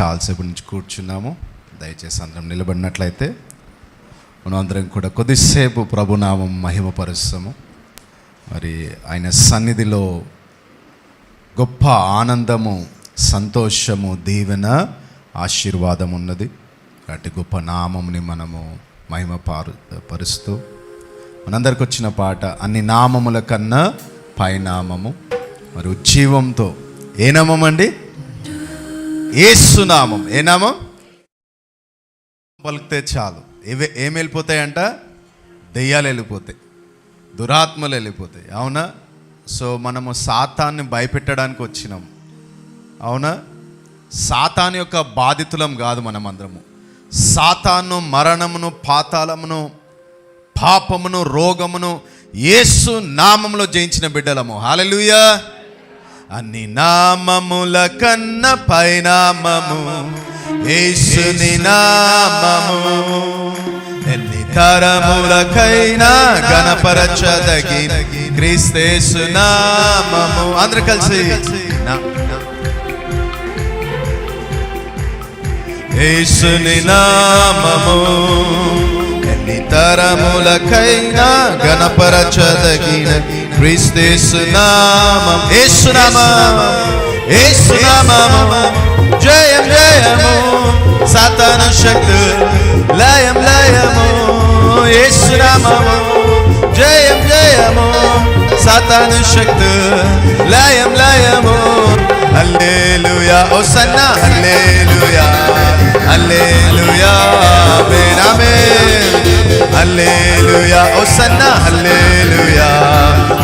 చాలాసేపు నుంచి కూర్చున్నాము. దయచేసి అందరం నిలబడినట్లయితే మనం అందరం కూడా కొద్దిసేపు ప్రభునామం మహిమపరుస్తాము. మరి ఆయన సన్నిధిలో గొప్ప ఆనందము, సంతోషము, దీవెన, ఆశీర్వాదం ఉన్నది. కాబట్టి గొప్ప నామముని మనము పరుస్తూ మనందరికి వచ్చిన పాట అన్ని నామముల కన్నా పైనామము. మరి ఉజ్జీవంతో ఏ నామం అండి? యేసు నామం. ఏ నామం పలికితే చాలు ఏం వెళ్ళిపోతాయంట? దెయ్యాలు వెళ్ళిపోతాయి, దురాత్మలు వెళ్ళిపోతాయి. అవునా? సో మనము సాతాన్ని భయపెట్టడానికి వచ్చినాం. అవునా? సాతాను యొక్క బాధితులం కాదు మనమందరము. సాతాను మరణమును, పాతాళమును, పాపమును, రోగమును యేసు నామములో జయించిన బిడ్డలము. హల్లెలూయా. అన్ని నామముల కన్న పైనామము యేసుని నామము, ఎన్ని తరములకైనా గణపరచదగిన క్రీస్తు నామము. అందరూ కలిసి యేసుని నామము, ఎన్ని తరములకైనా గణపరచదగిన క్రీస్తు నామం. యేసు నామము, యేసు నామము, జయం జయము, సాతాను శక్తి లయం లయము. యేసు నామము, జయం జయము, సాతాను శక్తి లయం లయము. హల్లెలూయా, హోసన్నా, హల్లెలూయా, హల్లెలూయా, ఆమేన్ ఆమేన్. హల్లెలూయా, హోసన్నా, హల్లెలూయా,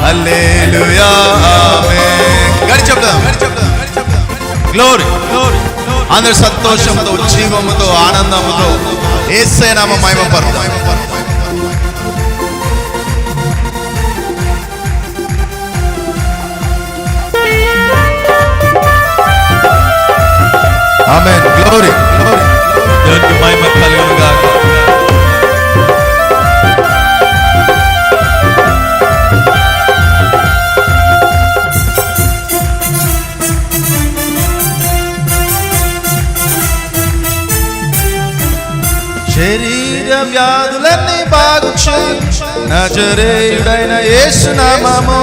హల్లెలూయా, ఆమేన్. గడి చెప్దాం, గ్లోరీ గ్లోరీ. అందరూ సంతోషంతో, ఉజ్జీవముతో, ఆనందముతో యేసయ్య నామమున మహిమపరుద్దాం. ఆమేన్. Glory glory. దేవునికి మహిమ కలుగును గాక. శరీర వ్యాధులన్నీ బాగు చేయు నజరేయుడైన యేసు నామము.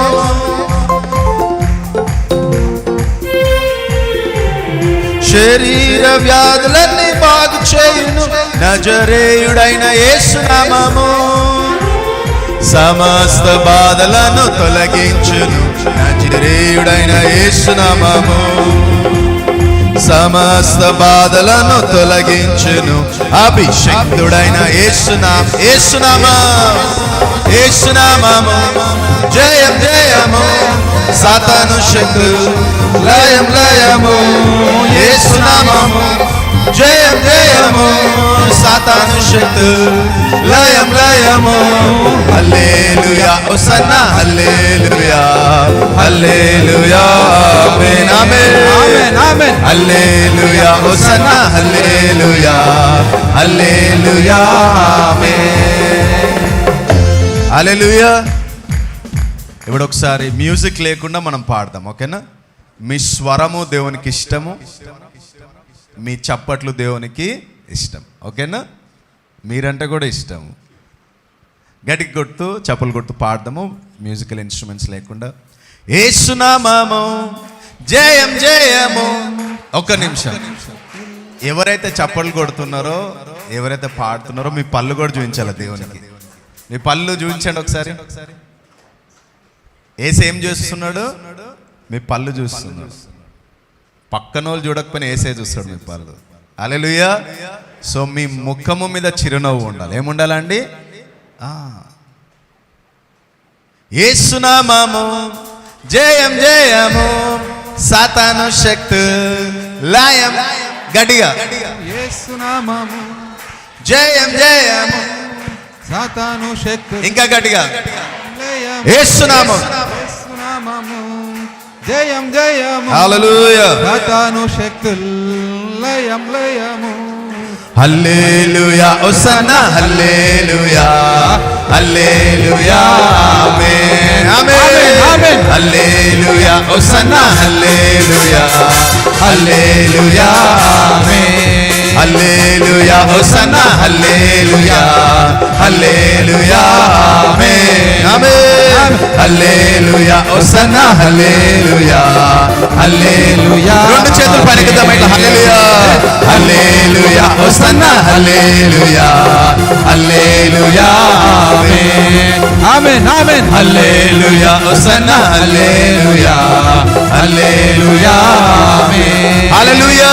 శరీర వ్యాధులన్నీ బాగు చేయును నజరేయుడైన యేసు నామము. సమస్త బాధలను తొలగించును నజరేయుడైన యేసు నామము. సమస్త బాధలను తొలగించును అభిషక్తుడైన యేసు నామం. యేసు నామం, యేసు నామము, జయం జయము, సాతాను శక్తి లయం లయము. యేసు నామము, జయం జయము, సాతాను శక్తి లయం లయము. హల్లెలూయా, హోసన్నా, హల్లెలూయా, హల్లెలూయా, ఆమేన్ ఆమేన్ ఆమేన్. హల్లెలూయా, హోసన్నా, హల్లెలూయా, హల్లెలూయా, ఆమేన్. హల్లెలూయా. ఇప్పుడు ఒకసారి మ్యూజిక్ లేకుండా మనం పాడదాం, ఓకేనా? మీ స్వరము దేవునికి ఇష్టము, మీ చప్పట్లు దేవునికి ఇష్టం, ఓకేనా? మీరంటే కూడా ఇష్టము. గట్టికి కొడుతూ చప్పలు కొడుతూ పాడదాము, మ్యూజికల్ ఇన్స్ట్రుమెంట్స్ లేకుండా. యేసు నామము, జయం జయము. ఒక్క నిమిషం. ఎవరైతే చప్పలు కొడుతున్నారో, ఎవరైతే పాడుతున్నారో మీ పళ్ళు కూడా చూపించాలి దేవునికి. మీ పళ్ళు చూపించండి ఒకసారి. ఏసు ఏం చేస్తున్నాడు? మీ పళ్ళు చూస్తున్నాడు. పక్కన వాళ్ళు చూడకపోయినా ఏసే చూస్తాడు మీ పళ్ళు. హల్లెలూయా. సో మీ ముఖము మీద చిరునవ్వు ఉండాలి. ఏముండాలండి? యేసు నామము, జయం జయము, సాతాను శక్తి లయం. గట్టిగా యేసు నామము, జయం జయము, సాతాను శక్తి. ఇంకా గట్టిగా యేసు నామము, యేసు నామము, జయం జయము, హల్లెలూయా, సాతాను శక్తి లయం లయము. హల్లెలూయా, హోసన్నా, హల్లెలూయా, హల్లెలూయా ఆమేన్ ఆమేన్ ఆమేన్. హల్లెలూయా హోసన్నా హల్లెలూయా హల్లెలూయా ఆమేన్ హల్లెలూయా హోసన్నా హల్లెలూయా హల్లెలూయా ఆమేన్ ఆమేన్ హల్లెలూయా హోసన్నా హల్లెలూయా హల్లెలూయా రెండు చేతులు పైకెత్తుదాం ఇట్లా హల్లెలూయా హల్లెలూయా హోసన్నా హల్లెలూయా హల్లెలూయా ఆమేన్ ఆమేన్ ఆమేన్ హల్లెలూయా హోసన్నా హల్లెలూయా హల్లెలూయా ఆమేన్ హల్లెలూయా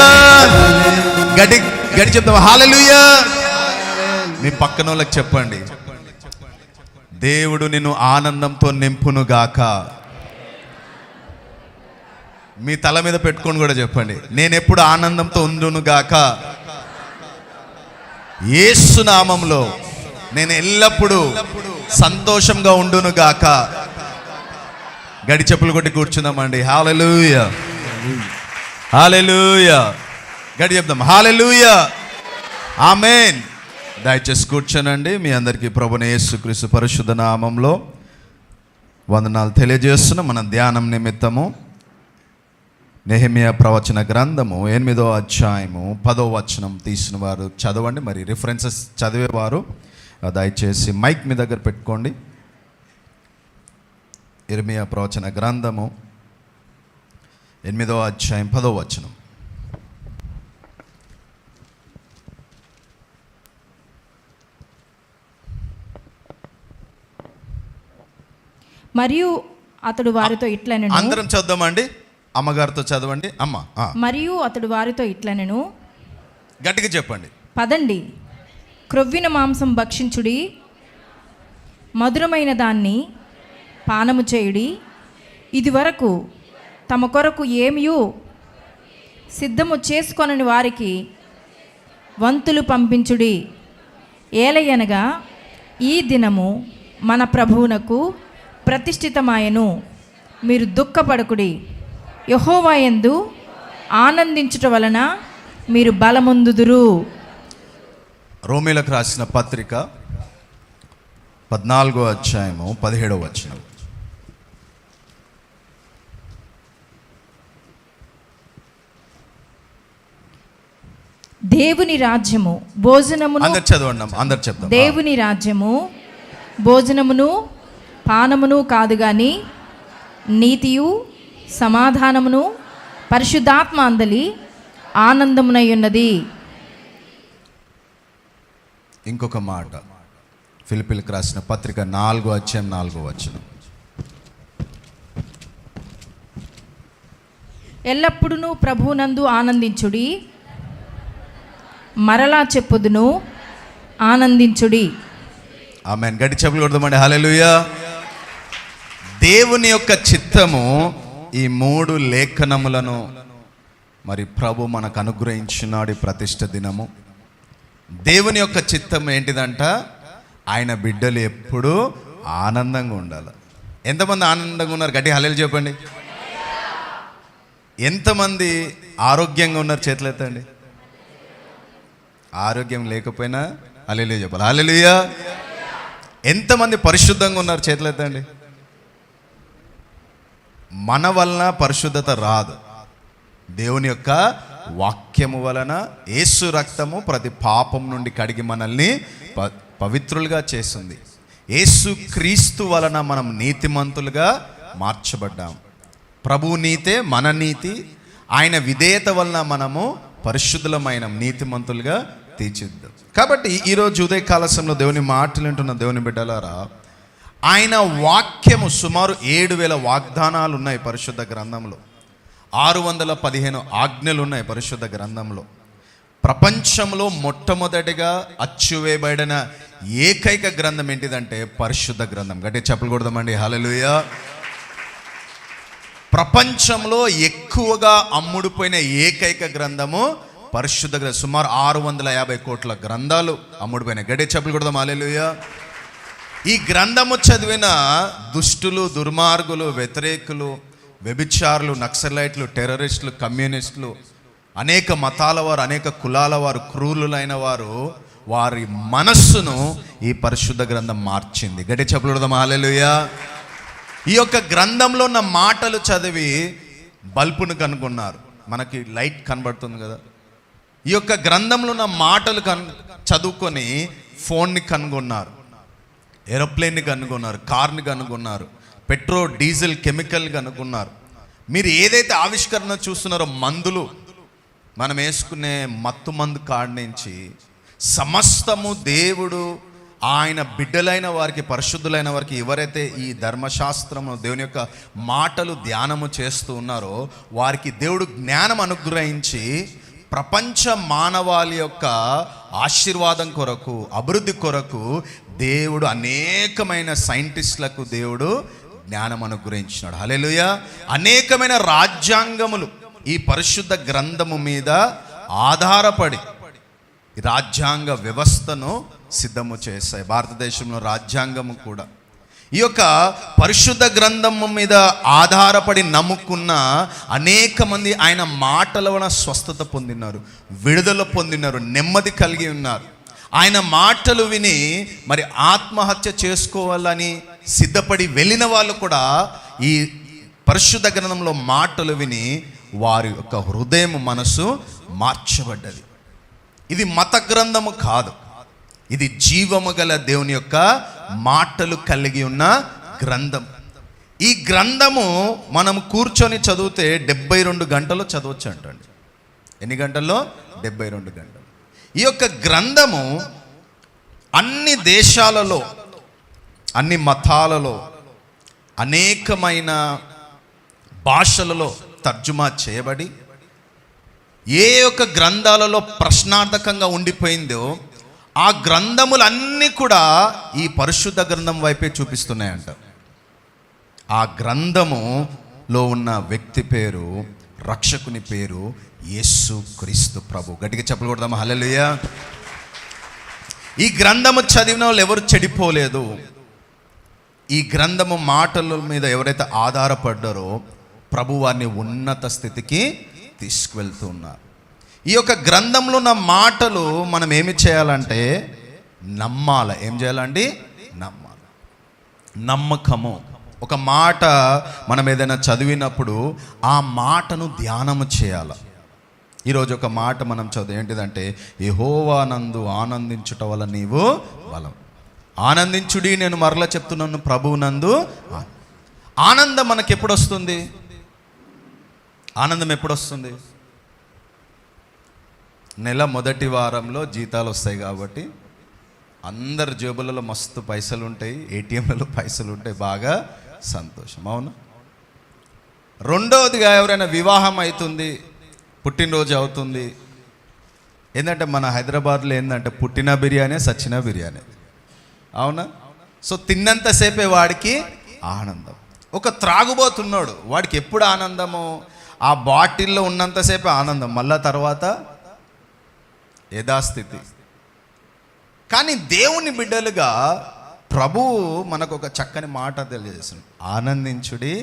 గడి గడి చెప్తాం హల్లెలూయా మీ పక్కన వాళ్ళకి చెప్పండి దేవుడు నిన్ను ఆనందంతో నింపును గాక మీ తల మీద పెట్టుకొని కూడా చెప్పండి నేను ఎప్పుడు ఆనందంతో ఉండును గాక యేసు నామములో నేను ఎల్లప్పుడూ సంతోషంగా ఉండును గాక గడి చెప్పులు కొట్టి కూర్చుందామండి హల్లెలూయా హల్లెలూయా గడి చెప్దాం హల్లెలూయా ఆమేన్ దయచేసి కూర్చోనండి మీ అందరికీ ప్రభువైన యేసుక్రీస్తు పరిశుద్ధ నామంలో వందనాలు తెలియజేస్తున్న మన ధ్యానం నిమిత్తము నెహెమియా ప్రవచన గ్రంథము 8వ అధ్యాయము 10వ వచనం తీసిన వారు చదవండి. మరి రిఫరెన్సెస్ చదివేవారు దయచేసి మైక్ మీ దగ్గర పెట్టుకోండి. ఇర్మియా ప్రవచన గ్రంథము 8వ అధ్యాయం 10వ వచనం. మరియు అతడు వారితో ఇట్లనెను. అందరం చదువుదామండి. అమ్మగారితో చదవండి. అమ్మ మరియు అతడు వారితో ఇట్లనెను. గట్టిగా చెప్పండి. పదండి, క్రొవ్విన మాంసం భక్షించుడి, మధురమైన దాన్ని పానము చేయుడి. ఇది వరకు తమ కొరకు ఏమియూ సిద్ధము చేసుకొనని వారికి వంతులు పంపించుడి. ఏలయనగా ఈ దినము మన ప్రభువునకు ప్రతిష్ఠితమాయను. మీరు దుఃఖపడకుడి, యెహోవా యందు ఆనందించుట వలన మీరు బలమొందుదురు. రోమీలకు రాసిన పత్రిక 14వ అధ్యాయము 17వ వచనం. దేవుని రాజ్యము భోజనమును, అందరు చదవండి, అందరు చెప్తాం. దేవుని రాజ్యము భోజనమును పానమును కాదు గాని నీతియు సమాధానమును పరిశుద్ధాత్మ అందలి ఆనందమునై ఉన్నది. ఇంకొక మాట ఫిలిప్పీలకు రాసిన పత్రిక 4వ అధ్యాయం 4వ వచనం. ఎల్లప్పుడూ ప్రభువునందు ఆనందించుడి, మరలా చెప్పుదును ఆనందించుడి. ఆమేన్. గట్టి చెప్పులు కొడదామండి. హల్లెలూయా. దేవుని యొక్క చిత్తము ఈ 3 లేఖనములను మరి ప్రభు మనకు అనుగ్రహించినాడు. ప్రతిష్ఠ దినము దేవుని యొక్క చిత్తం ఏంటిదంట? ఆయన బిడ్డలు ఎప్పుడూ ఆనందంగా ఉండాలి. ఎంతమంది ఆనందంగా ఉన్నారు? గట్టి హల్లెలూయా చెప్పండి. ఎంతమంది ఆరోగ్యంగా ఉన్నారు? చేతులు ఎత్తండి. ఆరోగ్యం లేకపోయినా హల్లెలూయా చెప్పాలి. హల్లెలూయా. ఎంతమంది పరిశుద్ధంగా ఉన్నారు? చేతులు ఎత్తండి. మన వలన పరిశుద్ధత రాదు, దేవుని యొక్క వాక్యము వలన యేసు రక్తము ప్రతి పాపం నుండి కడిగి మనల్ని పవిత్రులుగా చేస్తుంది. యేసు క్రీస్తు వలన మనం నీతిమంతులుగా మార్చబడ్డాం. ప్రభు నీతే మన నీతి. ఆయన విధేయత వలన మనము పరిశుద్ధులమైన నీతిమంతులుగా తీర్చిద్దాం. కాబట్టి ఈరోజు ఉదయకాల సమయంలో దేవుని మాటలు వింటున్న దేవుని బిడ్డలారా, ఆయన వాక్యము సుమారు 7,000 వాగ్దానాలు ఉన్నాయి పరిశుద్ధ గ్రంథంలో. 615 ఆజ్ఞలు ఉన్నాయి పరిశుద్ధ గ్రంథంలో. ప్రపంచంలో మొట్టమొదటిగా అచ్చువేయబడిన ఏకైక గ్రంథం ఏంటిదంటే పరిశుద్ధ గ్రంథం. గట్టిగా చెప్పులు కొడదామండి. హల్లెలూయా. ప్రపంచంలో ఎక్కువగా అమ్ముడుపోయిన ఏకైక గ్రంథము పరిశుద్ధ గ్రంథం. సుమారు 650 కోట్ల గ్రంథాలు అమ్ముడుపోయినాయి. గట్టిగా చెప్పులు కొడదాం. హల్లెలూయా. ఈ గ్రంథము చదివిన దుష్టులు, దుర్మార్గులు, వ్యతిరేకులు, వ్యభిచారులు, నక్సలైట్లు, టెర్రరిస్టులు, కమ్యూనిస్టులు, అనేక మతాల వారు, అనేక కులాల వారు, క్రూరులైన వారు వారి మనస్సును ఈ పరిశుద్ధ గ్రంథం మార్చింది. గట్టి చప్పట్లు కొడదాం హల్లెలూయా. ఈ యొక్క గ్రంథంలో ఉన్న మాటలు చదివి బల్బును కనుగొన్నారు. మనకి లైట్ కనబడుతుంది కదా. ఈ యొక్క గ్రంథంలో ఉన్న మాటలు చదువుకొని ఫోన్ని కనుగొన్నారు, ఏరోప్లేన్ని కనుగొన్నారు, కార్ని కనుగొన్నారు, పెట్రోల్ డీజిల్ కెమికల్ కనుగొన్నారు. మీరు ఏదైతే ఆవిష్కరణ చూస్తున్నారో, మందులు, మనం వేసుకునే మత్తు మందు కాడి నుంచి సమస్తము దేవుడు ఆయన బిడ్డలైన వారికి, పరిశుద్ధులైన వారికి, ఎవరైతే ఈ ధర్మశాస్త్రము దేవుని యొక్క మాటలు ధ్యానము చేస్తూ ఉన్నారో వారికి దేవుడు జ్ఞానం అనుగ్రహించి ప్రపంచ మానవాళి యొక్క ఆశీర్వాదం కొరకు, అభివృద్ధి కొరకు దేవుడు అనేకమైన సైంటిస్టులకు దేవుడు జ్ఞానం అనుగ్రహించినాడు. హల్లెలూయా. అనేకమైన రాజ్యాంగములు ఈ పరిశుద్ధ గ్రంథము మీద ఆధారపడి రాజ్యాంగ వ్యవస్థను సిద్ధము చేశాయి. భారతదేశంలో రాజ్యాంగము కూడా ఈ యొక్క పరిశుద్ధ గ్రంథము మీద ఆధారపడి నమ్ముకున్న అనేక మంది ఆయన మాటల వలన స్వస్థత పొందినారు, విడుదల పొందినారు, నెమ్మది కలిగి ఉన్నారు. ఆయన మాటలు విని మరి ఆత్మహత్య చేసుకోవాలని సిద్ధపడి వెళ్ళిన వాళ్ళు కూడా ఈ పరిశుద్ధ గ్రంథంలో మాటలు విని వారి యొక్క హృదయం, మనసు మార్చబడ్డది. ఇది మత గ్రంథము కాదు, ఇది జీవము గల దేవుని యొక్క మాటలు కలిగి ఉన్న గ్రంథం. ఈ గ్రంథము మనం కూర్చొని చదివితే 72 గంటలు చదవచ్చు అంటండి. ఎన్ని గంటల్లో? 72 గంటలు. ఈ యొక్క గ్రంథము అన్ని దేశాలలో, అన్ని మతాలలో, అనేకమైన భాషలలో తర్జుమా చేయబడి ఏ యొక్క గ్రంథాలలో ప్రశ్నార్థకంగా ఉండిపోయిందో ఆ గ్రంథములన్నీ కూడా ఈ పరిశుద్ధ గ్రంథం వైపే చూపిస్తున్నాయంట. ఆ గ్రంథములో ఉన్న వ్యక్తి పేరు, రక్షకుని పేరు యేసు క్రీస్తు ప్రభు. గట్టిగా చెప్పలు కొడదామా హల్లెలూయా. ఈ గ్రంథము చదివిన వాళ్ళు ఎవరు చెడిపోలేదు. ఈ గ్రంథము మాటల మీద ఎవరైతే ఆధారపడ్డారో ప్రభు వారిని ఉన్నత స్థితికి తీసుకువెళ్తూ ఉన్నారు. ఈ యొక్క గ్రంథంలో ఉన్న మాటలు మనం ఏమి చేయాలంటే నమ్మాలి. ఏం చేయాలండి? నమ్మాలి. నమ్మకము. ఒక మాట మనం ఏదైనా చదివినప్పుడు ఆ మాటను ధ్యానము చేయాలి. ఈరోజు ఒక మాట మనం చదువు ఏంటిదంటే, యెహోవానందు ఆనందించుట వల్ల నీవు బలం. ఆనందించుడి, నేను మరలా చెప్తున్నాను, ప్రభువునందు. ఆనందం మనకి ఎప్పుడు వస్తుంది? ఆనందం ఎప్పుడు వస్తుంది? నెల మొదటి వారంలో జీతాలు వస్తాయి కాబట్టి అందరి జేబులలో మస్తు పైసలు ఉంటాయి, ఏటీఎంలలో పైసలు ఉంటాయి, బాగా సంతోషం. అవును. రెండవదిగా ఎవరైనా వివాహం అవుతుంది, పుట్టినరోజు అవుతుంది. ఏంటంటే మన హైదరాబాద్లో ఏంటంటే పుట్టిన బిర్యానీ, సచ్చిన బిర్యానీ. అవునా? సో తిన్నంతసేపే వాడికి ఆనందం. ఒక త్రాగుబోతున్నాడు, వాడికి ఎప్పుడు ఆనందము? ఆ బాటిల్లో ఉన్నంతసేపే ఆనందం, మళ్ళా తర్వాత యథాస్థితి. కానీ దేవుని బిడ్డలుగా ప్రభువు మనకు ఒక చక్కని మాట తెలియజేస్తున్నాడు. ఆనందించుడి,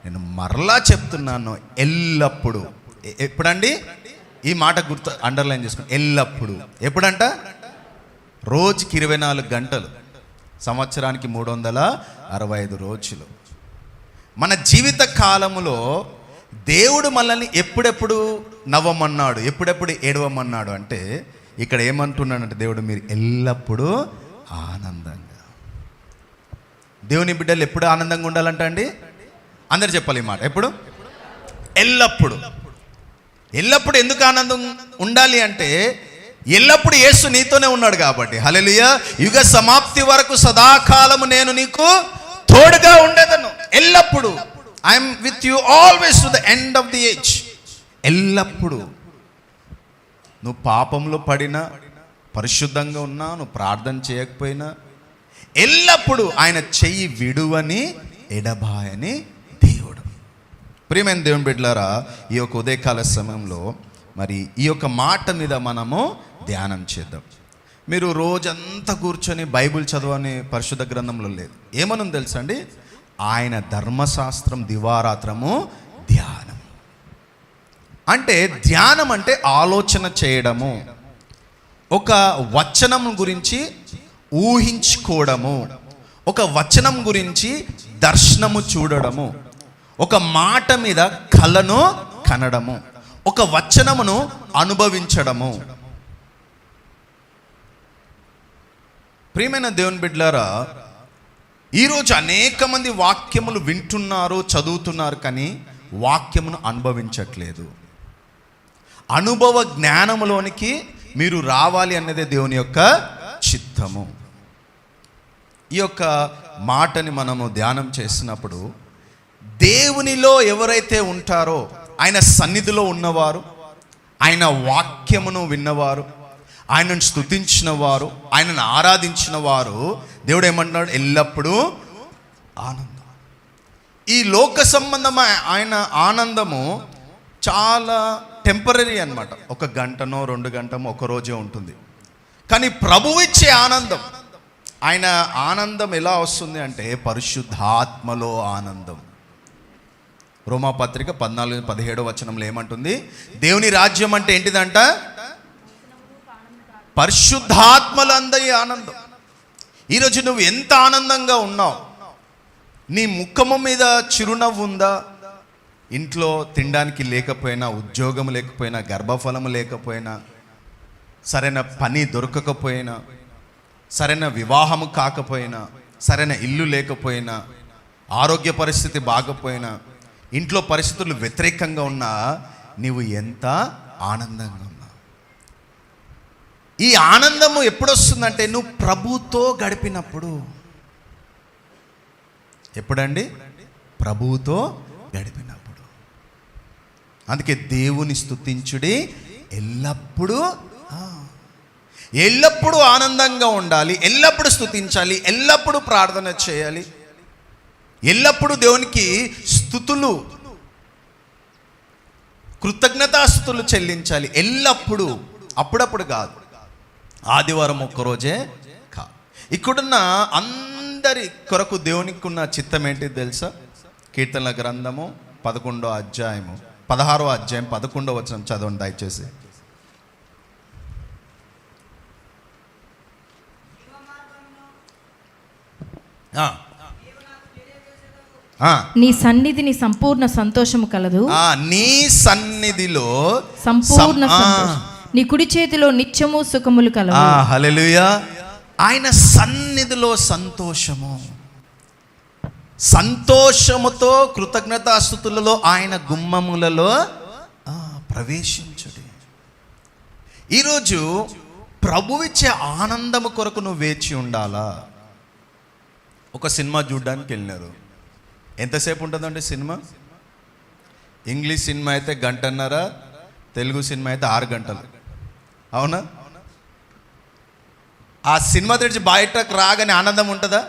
నేను మరలా చెప్తున్నాను, ఎల్లప్పుడు. ఎప్పుడండి? ఈ మాట గుర్తు అండర్లైన్ చేసుకోండి. ఎల్లప్పుడు. ఎప్పుడంట? రోజుకి 24 గంటలు, సంవత్సరానికి 365 రోజులు. మన జీవిత కాలములో దేవుడు మనల్ని ఎప్పుడెప్పుడు నవ్వమన్నాడు, ఎప్పుడెప్పుడు ఏడవమన్నాడు అంటే ఇక్కడ ఏమంటున్నాడంటే దేవుడు మీరు ఎల్లప్పుడూ ఆనందంగా. దేవుని బిడ్డలు ఎప్పుడు ఆనందంగా ఉండాలంట అండి? అందరు చెప్పాలి ఈ మాట. ఎప్పుడు? ఎల్లప్పుడు. ఎల్లప్పుడు ఎందుకు ఆనందం ఉండాలి అంటే ఎల్లప్పుడు యేసు నీతోనే ఉన్నాడు కాబట్టి. హల్లెలూయా. యుగ సమాప్తి వరకు సదాకాలము నేను నీకు తోడుగా ఉండేదను. ఎల్లప్పుడు I'm with you always to the end of the age. ఎల్లప్పుడు. నువ్వు పాపంలో పడినా, పరిశుద్ధంగా ఉన్నా, నువ్వు ప్రార్థన చేయకపోయినా, ఎల్లప్పుడు ఆయన చెయ్యి విడువని ఎడబాయని దేవుడు. ప్రియమైన దేవుని బిడ్డలారా, ఈ యొక్క ఉదయకాల సమయంలో మరి ఈ యొక్క మాట మీద మనము ధ్యానం చేద్దాం. మీరు రోజంతా కూర్చొని బైబిల్ చదవని పరిశుద్ధ గ్రంథంలో లేదు. ఏమనుంది తెలుసా అండి? ఆయన ధర్మశాస్త్రం దివారాత్రము ధ్యానం. అంటే ధ్యానం అంటే ఆలోచన చేయడము, ఒక వచనం గురించి ఊహించుకోవడము, ఒక వచనం గురించి దర్శనము చూడడము, ఒక మాట మీద కలను కనడము, ఒక వచనమును అనుభవించడము. ప్రియమైన దేవుని బిడ్డలారా, ఈరోజు అనేక మంది వాక్యములు వింటున్నారు, చదువుతున్నారు, కానీ వాక్యమును అనుభవించట్లేదు. అనుభవ జ్ఞానములోనికి మీరు రావాలి అన్నదే దేవుని యొక్క చిత్తము. ఈ యొక్క మాటని మనము ధ్యానం చేసినప్పుడు, దేవునిలో ఎవరైతే ఉంటారో, ఆయన సన్నిధిలో ఉన్నవారు, ఆయన వాక్యమును విన్నవారు, ఆయనను స్తుతించిన వారు, ఆయనను ఆరాధించిన వారు, దేవుడు ఏమంటున్నాడు? ఎల్లప్పుడూ ఆనందం. ఈ లోక సంబంధమైన ఆయన ఆనందము చాలా టెంపరీ అన్నమాట. 1 గంటనో 2 గంటనో ఒక రోజే ఉంటుంది. కానీ ప్రభువు ఇచ్చే ఆనందం, ఆయన ఆనందం ఎలా వస్తుంది అంటే పరిశుద్ధాత్మలో ఆనందం. రోమాపత్రిక 14-17 వచనంలో ఏమంటుంది? దేవుని రాజ్యం అంటే ఏంటిదంట? పరిశుద్ధాత్మలందరి ఆనందం. ఈరోజు నువ్వు ఎంత ఆనందంగా ఉన్నావు? నీ ముఖము మీద చిరునవ్వు ఉందా? ఇంట్లో తినడానికి లేకపోయినా, ఉద్యోగం లేకపోయినా, గర్భఫలము లేకపోయినా, సరైన పని దొరకకపోయినా, సరైన వివాహము కాకపోయినా, సరైన ఇల్లు లేకపోయినా, ఆరోగ్య పరిస్థితి బాగపోయినా, ఇంట్లో పరిస్థితులు వ్యతిరేకంగా ఉన్నా, నీవు ఎంత ఆనందంగా ఉన్నావు? ఈ ఆనందము ఎప్పుడు వస్తుందంటే నువ్వు ప్రభుతో గడిపినప్పుడు. ఎప్పుడండి? ప్రభుతో గడిపినప్పుడు. అందుకే దేవుని స్తుతించుడి ఎల్లప్పుడూ, ఎల్లప్పుడూ ఆనందంగా ఉండాలి, ఎల్లప్పుడూ స్తుతించాలి, ఎల్లప్పుడూ ప్రార్థన చేయాలి, ఎల్లప్పుడూ దేవునికి స్తుతులు, కృతజ్ఞతాస్తుతులు చెల్లించాలి ఎల్లప్పుడూ. అప్పుడప్పుడు కాదు, ఆదివారం ఒక్కరోజే కాదు. ఇక్కడున్న అందరి కొరకు దేవునికి ఉన్న చిత్తం ఏంటి తెలుసా? కీర్తనల గ్రంథము 11వ అధ్యాయము 16వ అధ్యాయం 11వ వచనం చదవండి దయచేసి. నీ సన్నిధిని సంపూర్ణ సంతోషము కలదు. నీ సన్నిధిలో సంపూర్ణ సంతోషం, నీ కుడి చేతిలో నిత్యము సుఖములు కలవు. హల్లెలూయా. ఆయన సన్నిధిలో సంతోషము, సంతోషముతో కృతజ్ఞతాస్తుతులలో ఆయన గుమ్మములలో ప్రవేశించుడి. ఈరోజు ప్రభువిచ్చే ఆనందము కొరకు నువ్వు వేచి ఉండాలా? ఒక సినిమా చూడడానికి వెళ్ళినారు. ఎంతసేపు ఉంటుందండి సినిమా? ఇంగ్లీష్ సినిమా అయితే 1.5 గంటన్నర, తెలుగు సినిమా అయితే 6 గంటలు. అవునా? ఆ సినిమా తెరిచి బయటకు రాగానే ఆనందం ఉంటుందా?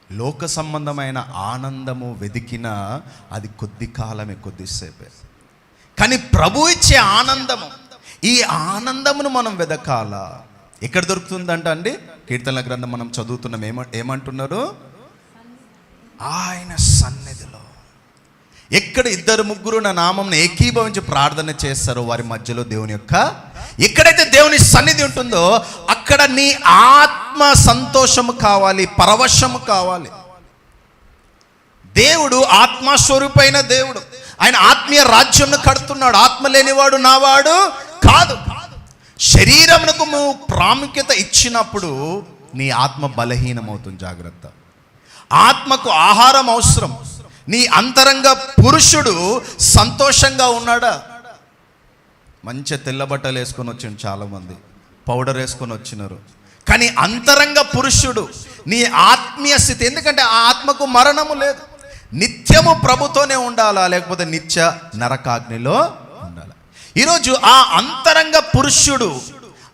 లోక సంబంధమైన ఆనందము వెతికినా అది కొద్ది కాలమే, కొద్దిసేపే. కానీ ప్రభు ఇచ్చే ఆనందము, ఈ ఆనందమును మనం వెదకాలా. ఎక్కడ దొరుకుతుందంట అండి? కీర్తనల గ్రంథం మనం చదువుతున్నాం. ఏమంటున్నారు? ఆయన సన్నిధిలో. ఎక్కడ 2-3 నా నామం ఏకీభవించి ప్రార్థన చేస్తారో వారి మధ్యలో దేవుని యొక్క, ఎక్కడైతే దేవుని సన్నిధి ఉంటుందో అక్కడ నీ ఆత్మ సంతోషము కావాలి, పరవశము కావాలి. దేవుడు ఆత్మస్వరూపైన దేవుడు. ఆయన ఆత్మీయ రాజ్యంను కడుతున్నాడు. ఆత్మ లేనివాడు నావాడు కాదు. శరీరమునకు నువ్వు ప్రాముఖ్యత ఇచ్చినప్పుడు నీ ఆత్మ బలహీనమవుతుంది. జాగ్రత్త. ఆత్మకు ఆహారం అవసరం. నీ అంతరంగ పురుషుడు సంతోషంగా ఉన్నాడా? మంచి తెల్ల బట్టలు వేసుకొని వచ్చిండు చాలామంది, పౌడర్ వేసుకొని వచ్చినారు. కానీ అంతరంగ పురుషుడు, నీ ఆత్మీయ స్థితి, ఎందుకంటే ఆ ఆత్మకు మరణము లేదు. నిత్యము ప్రభుతోనే ఉండాలా, లేకపోతే నిత్య నరకాగ్నిలో ఉండాలి. ఈరోజు ఆ అంతరంగ పురుషుడు,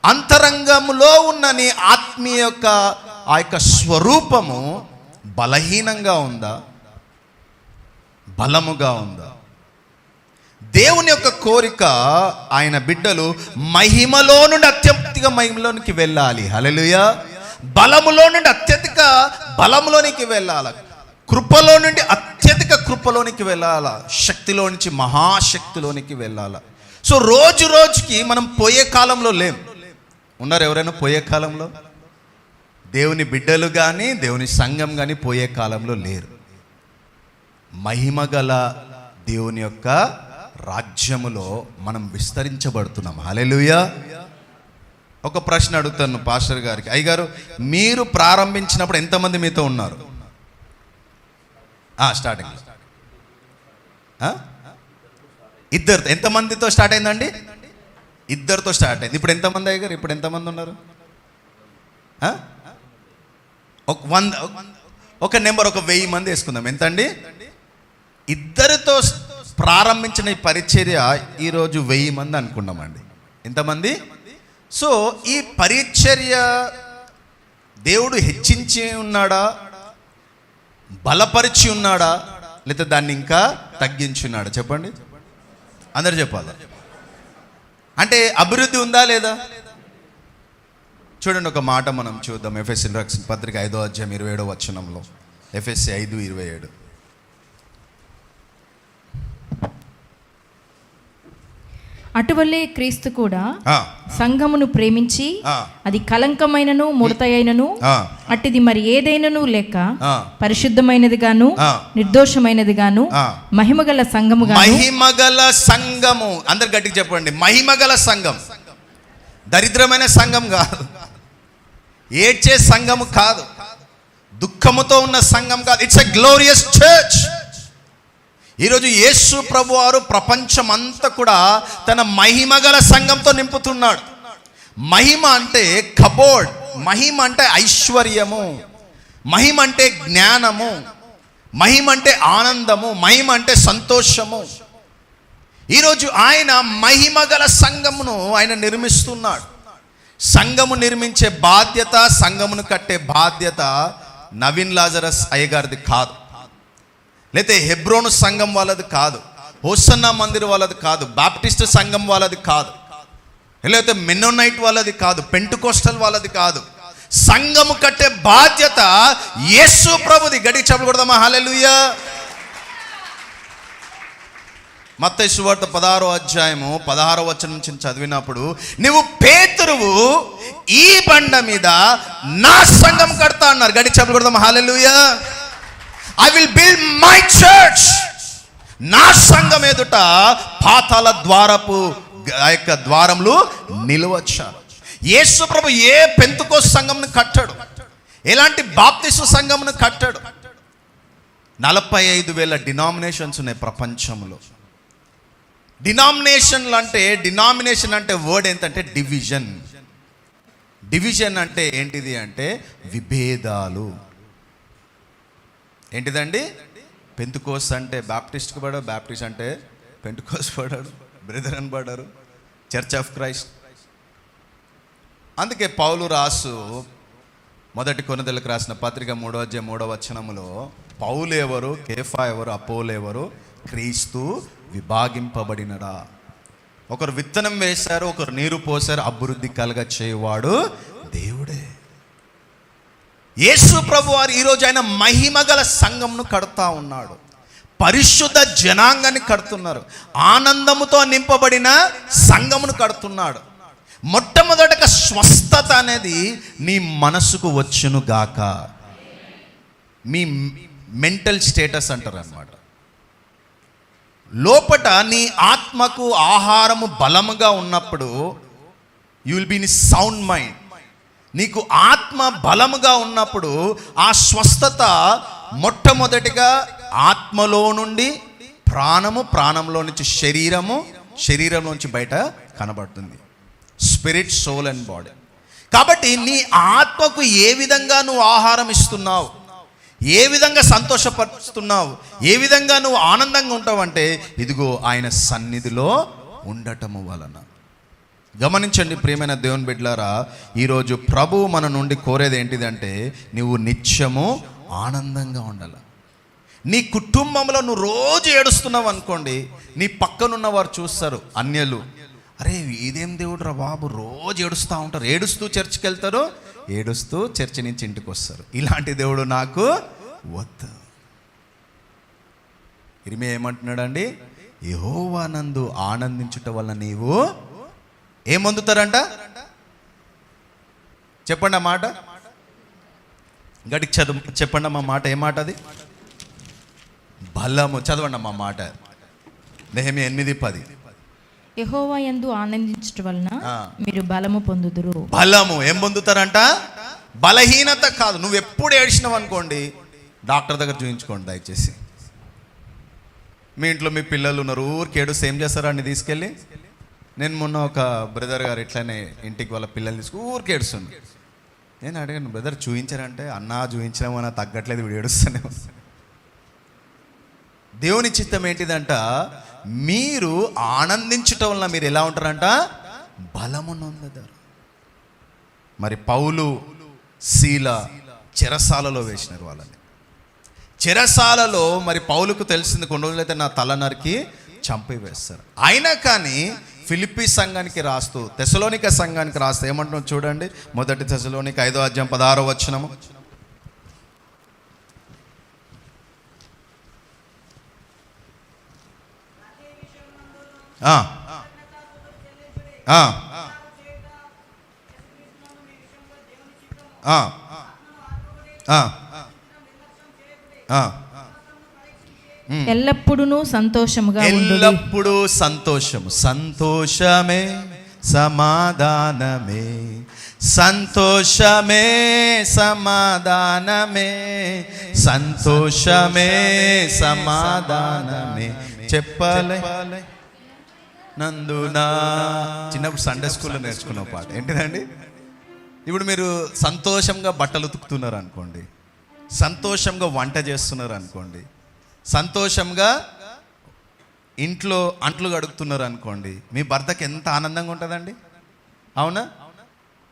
అంతరంగములో ఉన్న నీ ఆత్మీయ యొక్క ఆ యొక్క స్వరూపము బలహీనంగా ఉందా, బలముగా ఉందా? దేవుని యొక్క కోరిక ఆయన బిడ్డలు మహిమలో నుండి అత్యధిక మహిమలోనికి వెళ్ళాలి. హల్లెలూయా. బలములో నుండి అత్యధిక బలములోనికి వెళ్ళాలి. కృపలో నుండి అత్యధిక కృపలోనికి వెళ్ళాల. శక్తిలో నుంచి మహాశక్తిలోనికి వెళ్ళాల. సో రోజు రోజుకి మనం పోయే కాలంలో లేం. ఉన్నారు ఎవరైనా పోయే కాలంలో? దేవుని బిడ్డలు కానీ దేవుని సంఘం కానీ పోయే కాలంలో లేరు. మహిమగల దేవుని యొక్క రాజ్యములో మనం విస్తరించబడుతున్నాం. హల్లెలూయా. ఒక ప్రశ్న అడుగుతాను పాస్టర్ గారికి. అయ్యగారు, మీరు ప్రారంభించినప్పుడు ఎంతమంది మీతో ఉన్నారు? స్టార్టింగ్ ఇద్దరు. ఎంతమందితో స్టార్ట్ అయిందండి? ఇద్దరితో స్టార్ట్ అయింది. ఇప్పుడు ఎంతమంది అయ్యగారు? ఇప్పుడు ఎంతమంది ఉన్నారు? ఒక నెంబర్, ఒక 1000 మంది వేసుకుందాం. ఎంత అండి? ఇద్దరితో ప్రారంభించిన ఈ పరిచర్య ఈరోజు 1000 మంది అనుకున్నామండి. ఎంతమంది? సో ఈ పరిచర్య దేవుడు హెచ్చించి ఉన్నాడా, బలపరిచి ఉన్నాడా, లేదా దాన్ని ఇంకా తగ్గించి ఉన్నాడా? చెప్పండి, అందరు చెప్పాలి. అంటే అభివృద్ధి ఉందా లేదా? చూడండి, ఒక మాట మనం చూద్దాం. ఎఫెసీ రాసిన పత్రిక 5వ అధ్యాయం 27వ వచనంలో. ఎఫెసీ 5:27. అటువల్లే క్రీస్తు కూడా సంఘమును ప్రేమించి అది కలంకమైనను ముడతయైనను అట్టిది మరి ఏదైనను లేక పరిశుద్ధమైనది గాను నిర్దోషమైనది గాను మహిమగల సంఘము. మహిమగల సంఘము. అందరు గట్టిగా చెప్పండి, మహిమగల సంఘం. దరిద్రమైన సంఘం కాదు, ఏడ్చే సంఘము కాదు, దుఃఖముతో ఉన్న సంఘం కాదు. It's a glorious church. ఈరోజు యేసు ప్రభువారు ప్రపంచమంతా కూడా తన మహిమగల సంఘంతో నింపుతున్నాడు. మహిమ అంటే కబోర్డ్, మహిమ అంటే ఐశ్వర్యము, మహిమ అంటే జ్ఞానము, మహిమ అంటే ఆనందము, మహిమ అంటే సంతోషము. ఈరోజు ఆయన మహిమగల సంఘమును ఆయన నిర్మిస్తున్నాడు. సంఘము నిర్మించే బాధ్యత, సంఘమును కట్టే బాధ్యత నవీన్ లాజరస్ అయ్యగారిది కాదు, లేకపోతే హెబ్రోను సంఘం వాళ్ళది కాదు, హోసన్నా మందిర్ వాళ్ళది కాదు, బాప్టిస్ట్ సంఘం వాళ్ళది కాదు, లేకపోతే మెన్నోనైట్ వాళ్ళది కాదు, పెంటుకోస్టల్ వాళ్ళది కాదు. సంఘము కట్టే బాధ్యత యేసు ప్రభుది. గట్టిగా చెప్పలు కొడదామా? హల్లెలూయా. మత్తయి సువార్త 16వ అధ్యాయము 16వ వచనం నుంచి చదివినప్పుడు, నువ్వు పేతురువు, ఈ బండ మీద నా సంఘం కడతా అన్నారు. గట్టిగా చెప్పలు కొడదామా? హల్లెలూయా. I will build my church. నా సంఘం ఎదుట పాతాళ ద్వారపు ద్వారములు నిలవచ్చారు. యేసు ప్రభు ఏ పెంతుకోస్తు సంఘంను కట్టాడు, ఎలాంటి బాప్తిస్టు సంఘంను కట్టాడు. 45,000 డినామినేషన్స్ ఉన్నాయి ప్రపంచంలో. డినామినేషన్ అంటే వర్డ్ ఏంటంటే డివిజన్. డివిజన్ అంటే ఏంటిది అంటే విభేదాలు. ఏంటిదండి? పెంతుకోస్ అంటే బాప్టిస్ట్కి పడారు, బాప్టిస్ట్ అంటే పెంతుకోస్ పడారు, బ్రదర్ అని పడారు, చర్చ్ ఆఫ్ క్రైస్ట్. అందుకే పౌలు రాసు 1 కొరింథీయులకు రాసిన పత్రిక 3వ అధ్యాయం 3వ వచనములో, పౌలు ఎవరు, కేఫా ఎవరు, అపోలు ఎవరు, క్రీస్తు విభాగింపబడినడా. ఒకరు విత్తనం వేశారు, ఒకరు నీరు పోశారు, అభివృద్ధి కలగ చేయవాడు దేవుడే. యేసు ప్రభు వారు ఈరోజు ఆయన మహిమగల సంఘంను కడతా ఉన్నాడు. పరిశుద్ధ జనాంగాన్ని కడుతున్నారు. ఆనందముతో నింపబడిన సంఘమును కడుతున్నాడు. మొట్టమొదటగా స్వస్థత అనేది నీ మనసుకు వచ్చును గాక. మీ మెంటల్ స్టేటస్ అంటారు అన్నమాట. లోపట నీ ఆత్మకు ఆహారము బలముగా ఉన్నప్పుడు you will be in sound mind. నీకు ఆత్మ బలముగా ఉన్నప్పుడు ఆ స్వస్థత మొట్టమొదటిగా ఆత్మలో నుండి ప్రాణము, ప్రాణంలో నుంచి శరీరము, శరీరంలో నుంచి బయట కనబడుతుంది. Spirit, soul and body. కాబట్టి నీ ఆత్మకు ఏ విధంగా నువ్వు ఆహారం ఇస్తున్నావు, ఏ విధంగా సంతోషపరుస్తున్నావు, ఏ విధంగా నువ్వు ఆనందంగా ఉంటావు అంటే ఇదిగో ఆయన సన్నిధిలో ఉండటము వలన. గమనించండి ప్రియమైన దేవుని బిడ్డలారా, ఈరోజు ప్రభువు మన నుండి కోరేది ఏంటిదంటే నువ్వు నిత్యము ఆనందంగా ఉండాలి. నీ కుటుంబంలో నువ్వు రోజు ఏడుస్తున్నావు అనుకోండి, నీ పక్కనున్న వారు చూస్తారు, అన్యులు, అరే ఇదేం దేవుడు రా బాబు, రోజు ఏడుస్తూ ఉంటారు, ఏడుస్తూ చర్చికి వెళ్తారు, ఏడుస్తూ చర్చి నుంచి ఇంటికి వస్తారు. ఇలాంటి దేవుడు నాకు వద్దు. ఇరిమియా ఏమంటున్నాడండి? యెహోవానందు ఆనందించుట వలన నీవు ఏం పొందుతారంట? చెప్పండి ఆ మాట గడికి చెప్పండి అమ్మా మాట. ఏ మాట అది? బలము. చదవండి అమ్మా మాట. నెహెమ్యా 8:10. యెహోవా యందు ఆనందించుట వలన మీరు బలము పొందుదురు. బలము ఏం పొందుతారంట? బలహీనత కాదు. నువ్వు ఎప్పుడు ఏడ్చినావు అనుకోండి, డాక్టర్ దగ్గర చూపించుకోండి దయచేసి. మీ ఇంట్లో మీ పిల్లలు ఉన్నారు, ఊరికి ఏడుస్తే ఏం చేస్తారా అని తీసుకెళ్ళి. నేను మొన్న ఒక బ్రదర్ గారు ఇట్లానే ఇంటికి వాళ్ళ పిల్లల్ని తీసుకు ఊరికి ఏడుస్తుంది. నేను అడిగాను, బ్రదర్ చూపించారంటే, అన్నా చూపించడం అన్న తగ్గట్లేదు, వీడు ఏడుస్తూనే వస్తాను. దేవుని చిత్తం ఏంటిదంట? మీరు ఆనందించటం వల్ల మీరు ఎలా ఉంటారంట? బలము నొందుతారు. మరి పౌలు శీల చెరసాలలో వేసినారు వాళ్ళని. చెరసాలలో మరి పౌలుకు తెలిసింది, కొన్ని రోజులైతే నా తల నరికి చంపివేస్తారు. అయినా కానీ ఫిలిప్పీ సంఘానికి రాస్తూ, తెసలోనిక సంఘానికి రాస్తూ ఏమంటున్నాం చూడండి. 1 తెసలోనిక 5:16. ఎల్లప్పుడూ సంతోషముగా ఉండుడి. ఎల్లప్పుడూ సంతోషము. సంతోషమే సమాధానమే, సంతోషమే సమాధానమే, సంతోషమే సమాధానమే చెప్పాలి నందునా. చిన్నప్పుడు సండే స్కూల్లో నేర్చుకున్న పాట ఏంటిదండి? ఇప్పుడు మీరు సంతోషంగా బట్టలు ఉతుకుతున్నారు అనుకోండి, సంతోషంగా వంట చేస్తున్నారు అనుకోండి, సంతోషంగా ఇంట్లో అంట్లు కడుగుతున్నారు అనుకోండి, మీ భర్తకి ఎంత ఆనందంగా ఉంటుందండి? అవునా?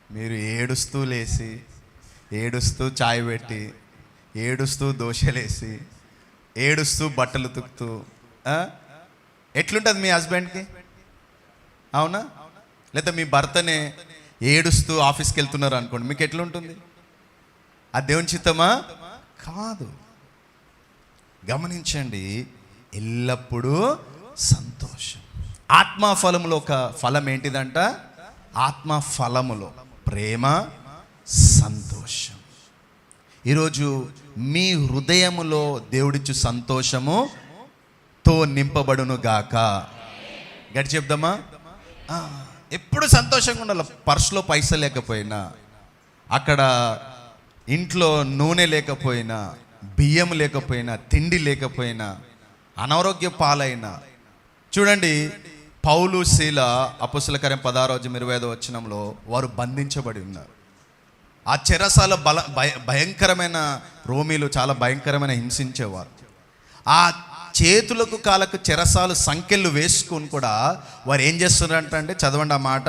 మీరు ఏడుస్తూ లేచి, ఏడుస్తూ చాయ్ పెట్టి, ఏడుస్తూ దోశలేసి, ఏడుస్తూ బట్టలు ఉతుకుతూ ఎట్లుంటుంది మీ హస్బెండ్కి? అవునా? లేదా మీ భర్తనే ఏడుస్తూ ఆఫీస్కి వెళ్తున్నారు అనుకోండి, మీకు ఎట్లుంటుంది? ఆ దేవుని చిత్తమా? కాదు. గమనించండి, ఎల్లప్పుడూ సంతోషం. ఆత్మ ఫలములో ఒక ఫలం ఏంటిదంట? ఆత్మ ఫలములో ప్రేమ, సంతోషం. ఈరోజు మీ హృదయములో దేవుడిచ్చు సంతోషముతో నింపబడును గాక. గట్టి చెప్దామా? ఎప్పుడు సంతోషంగా ఉండాలి. పర్సులో పైసలు లేకపోయినా, అక్కడ ఇంట్లో నూనె లేకపోయినా, బియ్యం లేకపోయినా, తిండి లేకపోయినా, అనారోగ్య పాలైనా. చూడండి, పౌలు శీల అపొస్తలుల కార్యం 16:25 వారు బంధించబడి ఉన్నారు. ఆ చెరసాల భయంకరమైన రోమీలు చాలా భయంకరమైన హింసించేవారు. ఆ చేతులకు కాలకు చెరసాలు సంకెళ్ళు వేసుకొని కూడా వారు ఏం చేస్తున్నారంటే, చదవండి ఆ మాట,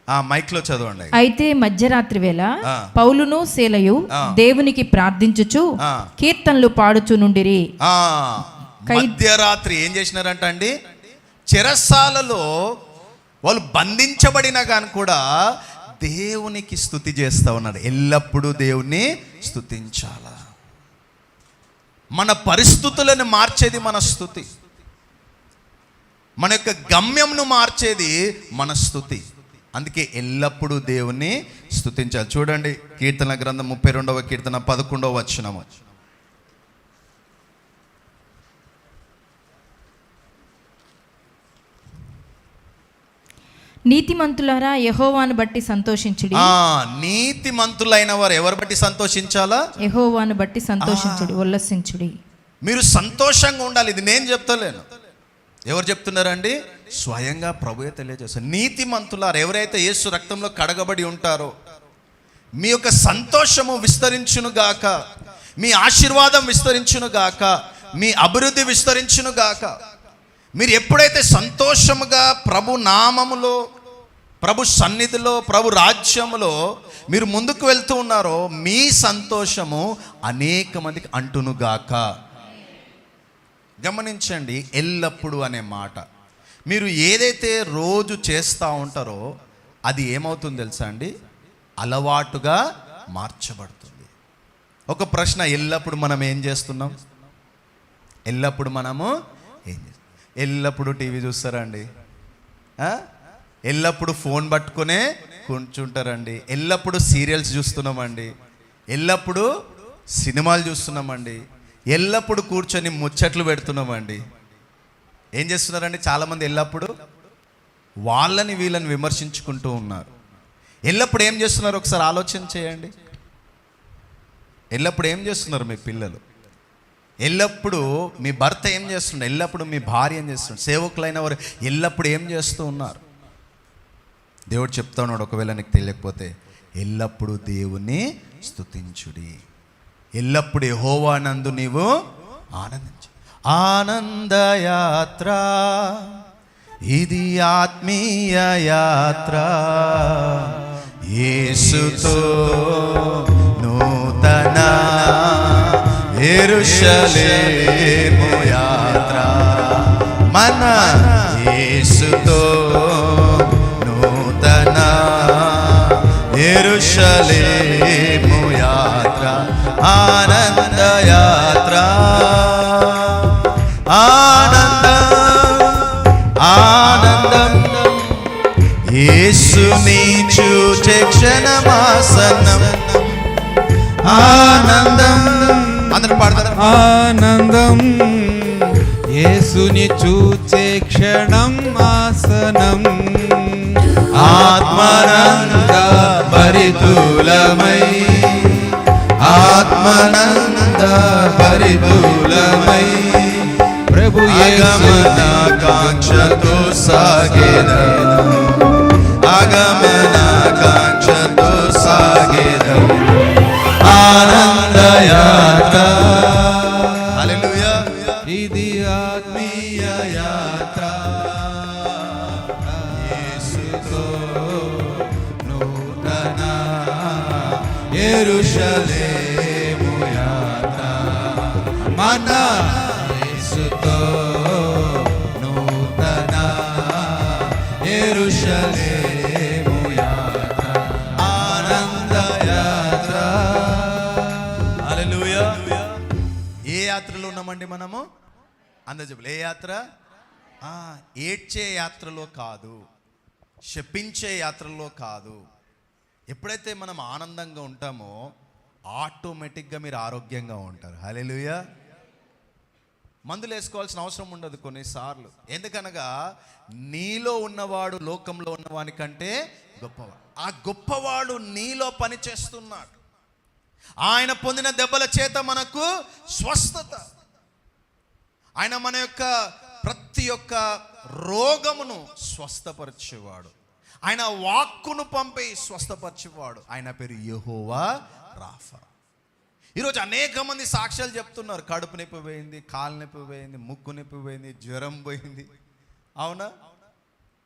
ఆ మైక్లో చదవండి. అయితే మధ్యరాత్రి వేళ పౌలును శీలయు దేవునికి ప్రార్థించుచు కీర్తనలు పాడుచు నుండిరి. మధ్యరాత్రి ఏం చేసినారంట అండి? చెరసాలలో వాళ్ళు బంధించబడిన కానీ కూడా దేవునికి స్తుతి చేస్తూ ఉన్నాడు. ఎల్లప్పుడూ దేవుని స్తుతించాలా. మన పరిస్థితులను మార్చేది మన స్తుతి, మన యొక్క గమ్యంను మార్చేది మన స్తుతి. అందుకే ఎల్లప్పుడూ దేవుని స్తుతించాలి. చూడండి, కీర్తన గ్రంథం 32వ కీర్తన 11వ వచనము. నీతిమంతులారా యెహోవాను బట్టి సంతోషించుడి. నీతిమంతులైన వారు ఎవరు బట్టి సంతోషించాలా? యెహోవాను బట్టి సంతోషించుడి, ఉల్లసించుడి. మీరు సంతోషంగా ఉండాలి. ఇది నేను చెప్తలేను. ఎవరు చెప్తున్నారండి? స్వయంగా ప్రభువే తెలియజేస్తారు. నీతిమంతులారు ఎవరైతే యేసు రక్తంలో కడగబడి ఉంటారో, మీ యొక్క సంతోషము విస్తరించును గాక, మీ ఆశీర్వాదం విస్తరించును గాక, మీ అభివృద్ధి విస్తరించును గాక. మీరు ఎప్పుడైతే సంతోషముగా ప్రభు నామములో, ప్రభు సన్నిధిలో, ప్రభు రాజ్యములో మీరు ముందుకు వెళ్తూ ఉన్నారో, మీ సంతోషము అనేక మందికి అంటునుగాక. గమనించండి, ఎల్లప్పుడూ అనే మాట మీరు ఏదైతే రోజు చేస్తూ ఉంటారో అది ఏమవుతుంది తెలుసా అండి? అలవాటుగా మార్చబడుతుంది. ఒక ప్రశ్న, ఎల్లప్పుడు మనం ఏం చేస్తున్నాం? ఎల్లప్పుడు మనము ఏం చేస్తాం? ఎల్లప్పుడూ టీవీ చూస్తారా అండి? ఎల్లప్పుడూ ఫోన్ పట్టుకునే కూర్చుంటారండి. ఎల్లప్పుడూ సీరియల్స్ చూస్తున్నామండి, ఎల్లప్పుడూ సినిమాలు చూస్తున్నామండి, ఎల్లప్పుడూ కూర్చొని ముచ్చట్లు పెడుతున్నామండి. ఏం చేస్తున్నారండి? చాలామంది ఎల్లప్పుడూ వాళ్ళని వీళ్ళని విమర్శించుకుంటూ ఉన్నారు. ఎల్లప్పుడు ఏం చేస్తున్నారు? ఒకసారి ఆలోచన చేయండి. ఎల్లప్పుడు ఏం చేస్తున్నారు మీ పిల్లలు? ఎల్లప్పుడూ మీ భర్త ఏం చేస్తున్నారు? ఎల్లప్పుడు మీ భార్య ఏం చేస్తున్నారు? సేవకులైన వారు ఎల్లప్పుడు ఏం చేస్తూ ఉన్నారు? దేవుడు చెప్తా ఉన్నాడు, ఒకవేళ నీకు తెలియకపోతే, ఎల్లప్పుడూ దేవుని స్తుతించుడి, ఎల్లప్పుడు యెహోవానందు నీవు ఆనందించు. ఆనందయాత్ర ఇది ఆత్మీయ యాత్ర, యేసుతో నూతన యెరూషలేము యాత్ర, మన యేసుతో నూతన యెరూషలేము యాత్ర, ఆనంద యాత్ర, ఆనందం ఆనందం, యేసుని చూచే క్షణమాసన్నం, ఆనందం. అందరూ పాడతారా? ఆనందం యేసుని చూచే క్షణం ఆసనం, ఆత్మనంద భరితులమై, ఆత్మనంద భరితులమై, ప్రభు ఆగమన కాంక్షతో సాగేదం, ఆగమన కాంక్షతో సాగేదం, ఆనందయాత్ర. హల్లెలూయా. ఇది ఆత్మీయ యాత్ర, యేసుతో నూతన యెరూషలేము యాత్ర, మన యేసుతో నూతన యెరూషలేము యాత్ర, ఆనంద యాత్ర. హల్లెలూయా. ఏ యాత్రలో ఉన్నామండి మనము? అందజేబులు. ఏ యాత్ర? ఏడ్చే యాత్రలో కాదు, శపించే యాత్రలో కాదు. ఎప్పుడైతే మనం ఆనందంగా ఉంటామో ఆటోమేటిక్గా మీరు ఆరోగ్యంగా ఉంటారు. హల్లెలూయా. మందులు వేసుకోవాల్సిన అవసరం ఉండదు కొన్నిసార్లు. ఎందుకనగా నీలో ఉన్నవాడు లోకంలో ఉన్నవాని కంటే గొప్పవాడు. ఆ గొప్పవాడు నీలో పని చేస్తున్నాడు. ఆయన పొందిన దెబ్బల చేత మనకు స్వస్థత. ఆయన మన యొక్క ప్రతి ఒక్క రోగమును స్వస్థపరిచేవాడు. ఆయన వాక్కును పంపి స్వస్థపరిచేవాడు. ఆయన పేరు యెహోవా రాఫా. ఈరోజు అనేక మంది సాక్ష్యాలు చెప్తున్నారు. కడుపు నొప్పి పోయింది, కాలు నొప్పి పోయింది, ముక్కు నొప్పి పోయింది, జ్వరం పోయింది. అవునా?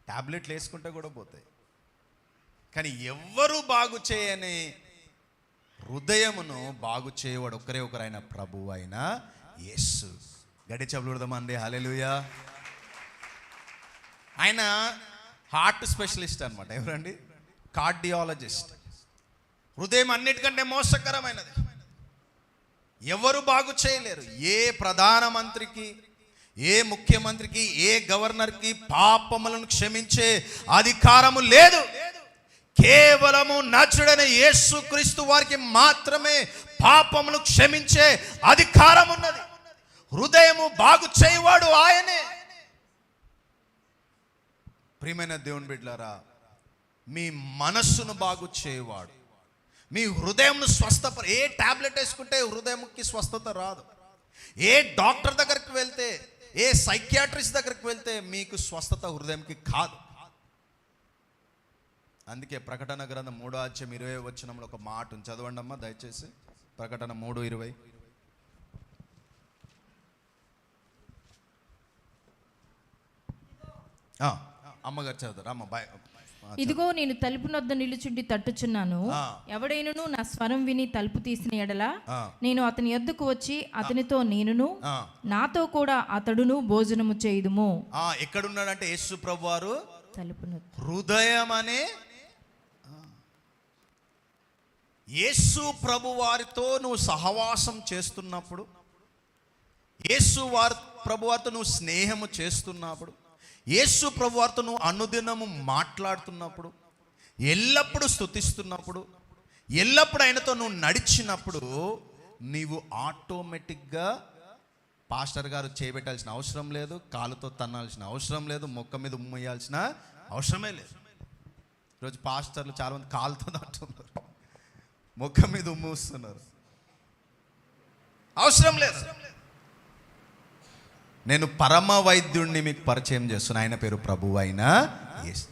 టాబ్లెట్లు వేసుకుంటే కూడా పోతాయి. కానీ ఎవ్వరూ బాగు చేయని హృదయమును బాగు చేయవాడు ఒకరే ఒకరు, ఆయన ప్రభువు అయిన యేసు. గడి చెబుదామండి. హల్లెలూయా. ఆయన హార్ట్ స్పెషలిస్ట్ అన్నమాట. ఎవరండి? కార్డియాలజిస్ట్. హృదయం అన్నిటికంటే మోసకరమైనది, ఎవరు బాగు చేయలేరు. ఏ ప్రధానమంత్రికి, ఏ ముఖ్యమంత్రికి, ఏ గవర్నర్కి పాపములను క్షమించే అధికారము లేదు. కేవలము నజరుడైన యేసుక్రీస్తు వారికి మాత్రమే పాపమును క్షమించే అధికారం ఉన్నది. హృదయము బాగు చేయవాడు ఆయనే. ప్రియమైన దేవుని బిడ్డలారా, మీ మనస్సును బాగు చేయవాడు, మీ హృదయంను స్వస్థపర. ఏ టాబ్లెట్ వేసుకుంటే హృదయంకి స్వస్థత రాదు. ఏ డాక్టర్ దగ్గరికి వెళ్తే, ఏ సైకియాట్రిస్ట్ దగ్గరికి వెళ్తే మీకు స్వస్థత హృదయంకి కాదు. అందుకే ప్రకటన గ్రంథం 3:20 ఒక మాట చదవండి అమ్మా దయచేసి. ప్రకటన 3:20. అమ్మగారు చదువుతారు. అమ్మ బాయ్. ఇదిగో నేను తలుపు నొద్ద నిలుచుండి తట్టుచున్నాను. ఎవడైనను నా స్వరం విని తలుపు తీసిన ఎడల నేను అతని యొద్దకు వచ్చి అతనితో నేనును నాతో కూడా అతడును భోజనము చేయుదుము. ఎక్కడున్నాడంటే యేసు ప్రభువారు తలుపు నొద్ద. హృదయం అనే యేసు ప్రభు వారితో నువ్వు సహవాసం చేస్తున్నప్పుడు, యేసు ప్రభువారితో నువ్వు స్నేహము చేస్తున్నప్పుడు, యేసు ప్రభువారితో నువ్వు అనుదినము మాట్లాడుతున్నప్పుడు, ఎల్లప్పుడూ స్తుతిస్తున్నప్పుడు, ఎల్లప్పుడూ ఆయనతో నువ్వు నడిచినప్పుడు, నీవు ఆటోమేటిక్గా పాస్టర్ గారు చేయబెట్టాల్సిన అవసరం లేదు, కాలుతో తన్నాల్సిన అవసరం లేదు, మొక్క మీద ఉమ్మేయాల్సిన అవసరమే లేదు. ఈరోజు పాస్టర్లు చాలామంది కాలుతో అంటున్నారు, మొక్క మీద ఉమ్మూస్తున్నారు. అవసరం లేదు. నేను పరమ వైద్యుడిని మీకు పరిచయం చేస్తున్నా. ఆయన పేరు ప్రభువు అయిన యేసు.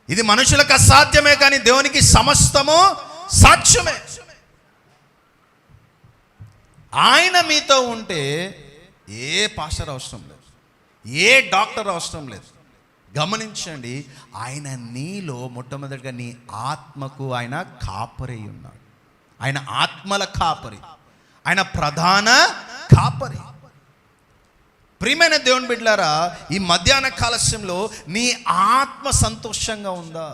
ఇది మనుషులకు అసాధ్యమే, కానీ దేవునికి సమస్తము సాధ్యమే. ఆయన మీతో ఉంటే ఏ పాస్టర్ అవసరం లేదు, ఏ డాక్టర్ అవసరం లేదు. గమనించండి, ఆయన నీలో మొట్టమొదటిగా నీ ఆత్మకు ఆయన కాపరి ఉన్నాడు. ఆయన ఆత్మల కాపరి, ఆయన ప్రధాన కాపరి. ప్రియమైన దేవుని బిడ్డలారా, ఈ మధ్యాహ్న కాలస్యంలో నీ ఆత్మ సంతోషంగా ఉందా?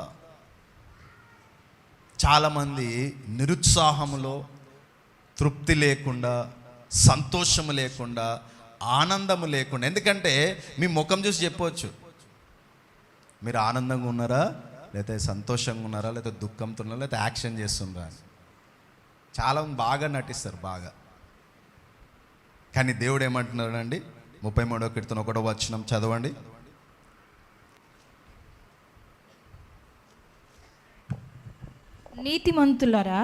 చాలామంది నిరుత్సాహములో, తృప్తి లేకుండా, సంతోషము లేకుండా, ఆనందము లేకుండా. ఎందుకంటే మీ ముఖం చూసి చెప్పవచ్చు మీరు ఆనందంగా ఉన్నారా, లేకపోతే సంతోషంగా ఉన్నారా, లేకపోతే దుఃఖంతో ఉన్నారా, లేకపోతే యాక్షన్ చేస్తున్నారా అని. చాలామంది బాగా నటిస్తారు బాగా. కానీ దేవుడు ఏమంటున్నాడు అండి? 33వ కీర్తన 1వ వచనం చదవండి. నీతిమంతులారా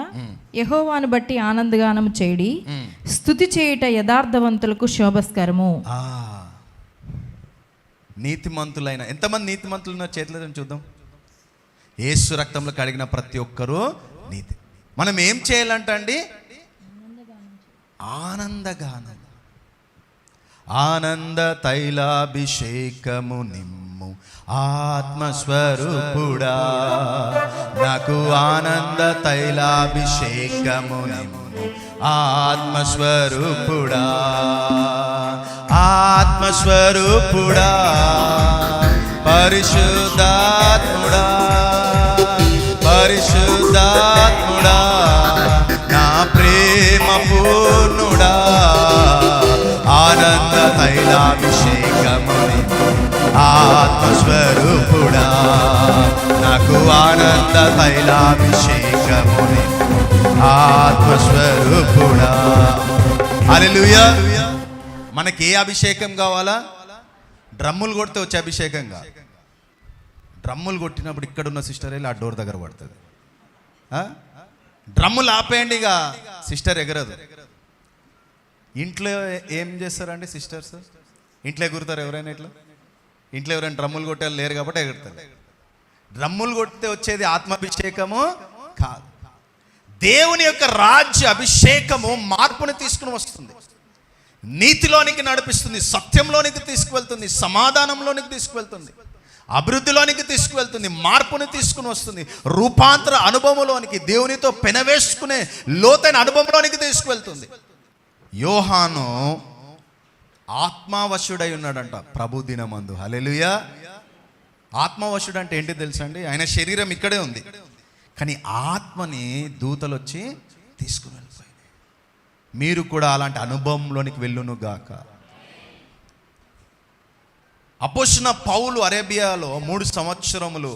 యెహోవాను బట్టి ఆనందగానము చేయుడి, స్తుతి చేయుట యథార్థవంతులకు శోభస్కరము. నీతిమంతులైన ఎంతమంది నీతిమంతులు ఉన్న చేతులతో చూద్దాం. యేసు రక్తంలో కడిగిన ప్రతి ఒక్కరూ నీతి. మనం ఏం చేయాలంట అండి? ఆనందగానం. ఆనంద తైలాభిషేకము నిమ్ము ఆత్మస్వరూపుడా, నాకు ఆనంద తైలాభిషేకము నిమ్ము ఆత్మస్వరూపుడా, ఆత్మస్వరూపుడా, పరిశుద్ధాత్ముడా, పరిశుద్ధాత్ముడా, నా ప్రేమ పూర్ణుడా, ఆనంద తైలాభిషేకముని ఆత్మస్వరూపుడా, నాకు ఆనంద తైలాభిషేకముని ఆత్మస్వరూపుడా. హల్లెలూయా. మనకి ఏ అభిషేకం కావాలా? డ్రమ్ములు కొడితే వచ్చే అభిషేకం కాదు. డ్రమ్ములు కొట్టినప్పుడు ఇక్కడున్న సిస్టర్ వెళ్ళి ఆ డోర్ దగ్గర పడుతుంది. డ్రమ్ములు ఆపేయండి, ఇక సిస్టర్ ఎగరదు. ఇంట్లో ఏం చేస్తారండి సిస్టర్స్? ఇంట్లో ఎగురుతారు ఎవరైనా? ఇంట్లో ఎవరైనా డ్రమ్ములు కొట్టే లేరు కాబట్టి ఎగురుతారు. డ్రమ్ములు కొడితే వచ్చేది ఆత్మాభిషేకము కాదు. దేవుని యొక్క రాజ్య అభిషేకము మార్పుని తీసుకుని వస్తుంది, నీతిలోనికి నడిపిస్తుంది, సత్యంలోనికి తీసుకువెళ్తుంది, సమాధానంలోనికి తీసుకువెళ్తుంది, అభివృద్ధిలోనికి తీసుకువెళ్తుంది, మార్పుని తీసుకుని వస్తుంది, రూపాంతర అనుభవంలోనికి, దేవునితో పెనవేసుకునే లోతైన అనుభవంలోనికి తీసుకువెళ్తుంది. యోహాను ఆత్మవశుడై ఉన్నాడంట ప్రభు దినమందు. హల్లెలూయా. ఆత్మవశుడు అంటే ఏంటి తెలుసా అండి? ఆయన శరీరం ఇక్కడే ఉంది, కానీ ఆత్మని దూతలు వచ్చి తీసుకుని వెళ్ళిపోయింది. మీరు కూడా అలాంటి అనుభవంలోనికి వెళ్ళును గాక. అపోస్తలుడైన పౌలు అరేబియాలో 3 సంవత్సరములు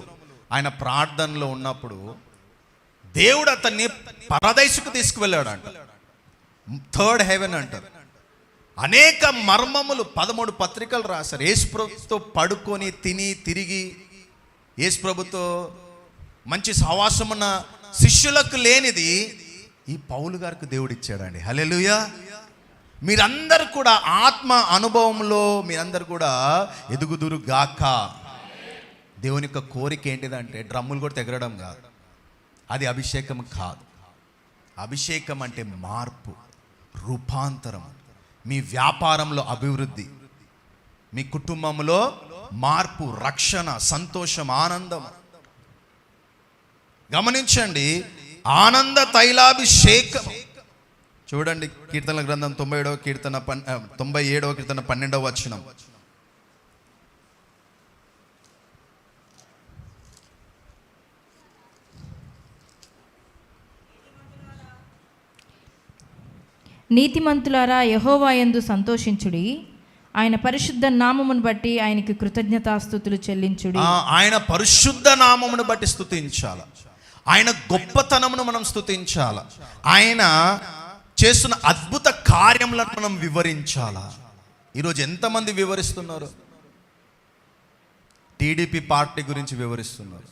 ఆయన ప్రార్థనలో ఉన్నప్పుడు దేవుడు అతన్ని పరదైసుకు తీసుకువెళ్ళాడంట. 3rd హెవెన్ అంటారు. అనేక మర్మములు 13 పత్రికలు రాశారు. యేసు ప్రభుతో పడుకొని తిని తిరిగి యేసు ప్రభుతో మంచి సహవాసం ఉన్న శిష్యులకు లేనిది ఈ పౌలు గారికి దేవుడు ఇచ్చాడండి. హల్లెలూయా. మీరందరూ కూడా ఆత్మ అనుభవంలో మీరందరూ కూడా ఎదుగుదురు గాక. దేవుని యొక్క కోరిక ఏంటిదంటే డ్రమ్ములు కూడా ఎగరడం కాదు, అది అభిషేకం కాదు. అభిషేకం అంటే మార్పు, రూపాంతరం, మీ వ్యాపారంలో అభివృద్ధి, మీ కుటుంబంలో మార్పు, రక్షణ, సంతోషం, ఆనందం. గమనించండి, ఆనంద తైలాభిషేకం. చూడండి కీర్తనల గ్రంథం 97వ కీర్తన 12వ వచనం. నీతిమంతులారా యెహోవా యందు సంతోషించుడి, ఆయన పరిశుద్ధ నామమును బట్టి ఆయనకి కృతజ్ఞతాస్తుతులు చెల్లించుడి. ఆయన పరిశుద్ధ నామమును బట్టి స్తుతించాల. ఆయన గొప్పతనమును మనం స్తుతించాల. ఆయన చేస్తున్న అద్భుత కార్యములను మనం వివరించాలా. ఈరోజు ఎంతమంది వివరిస్తున్నారు? టీడీపీ పార్టీ గురించి వివరిస్తున్నారు,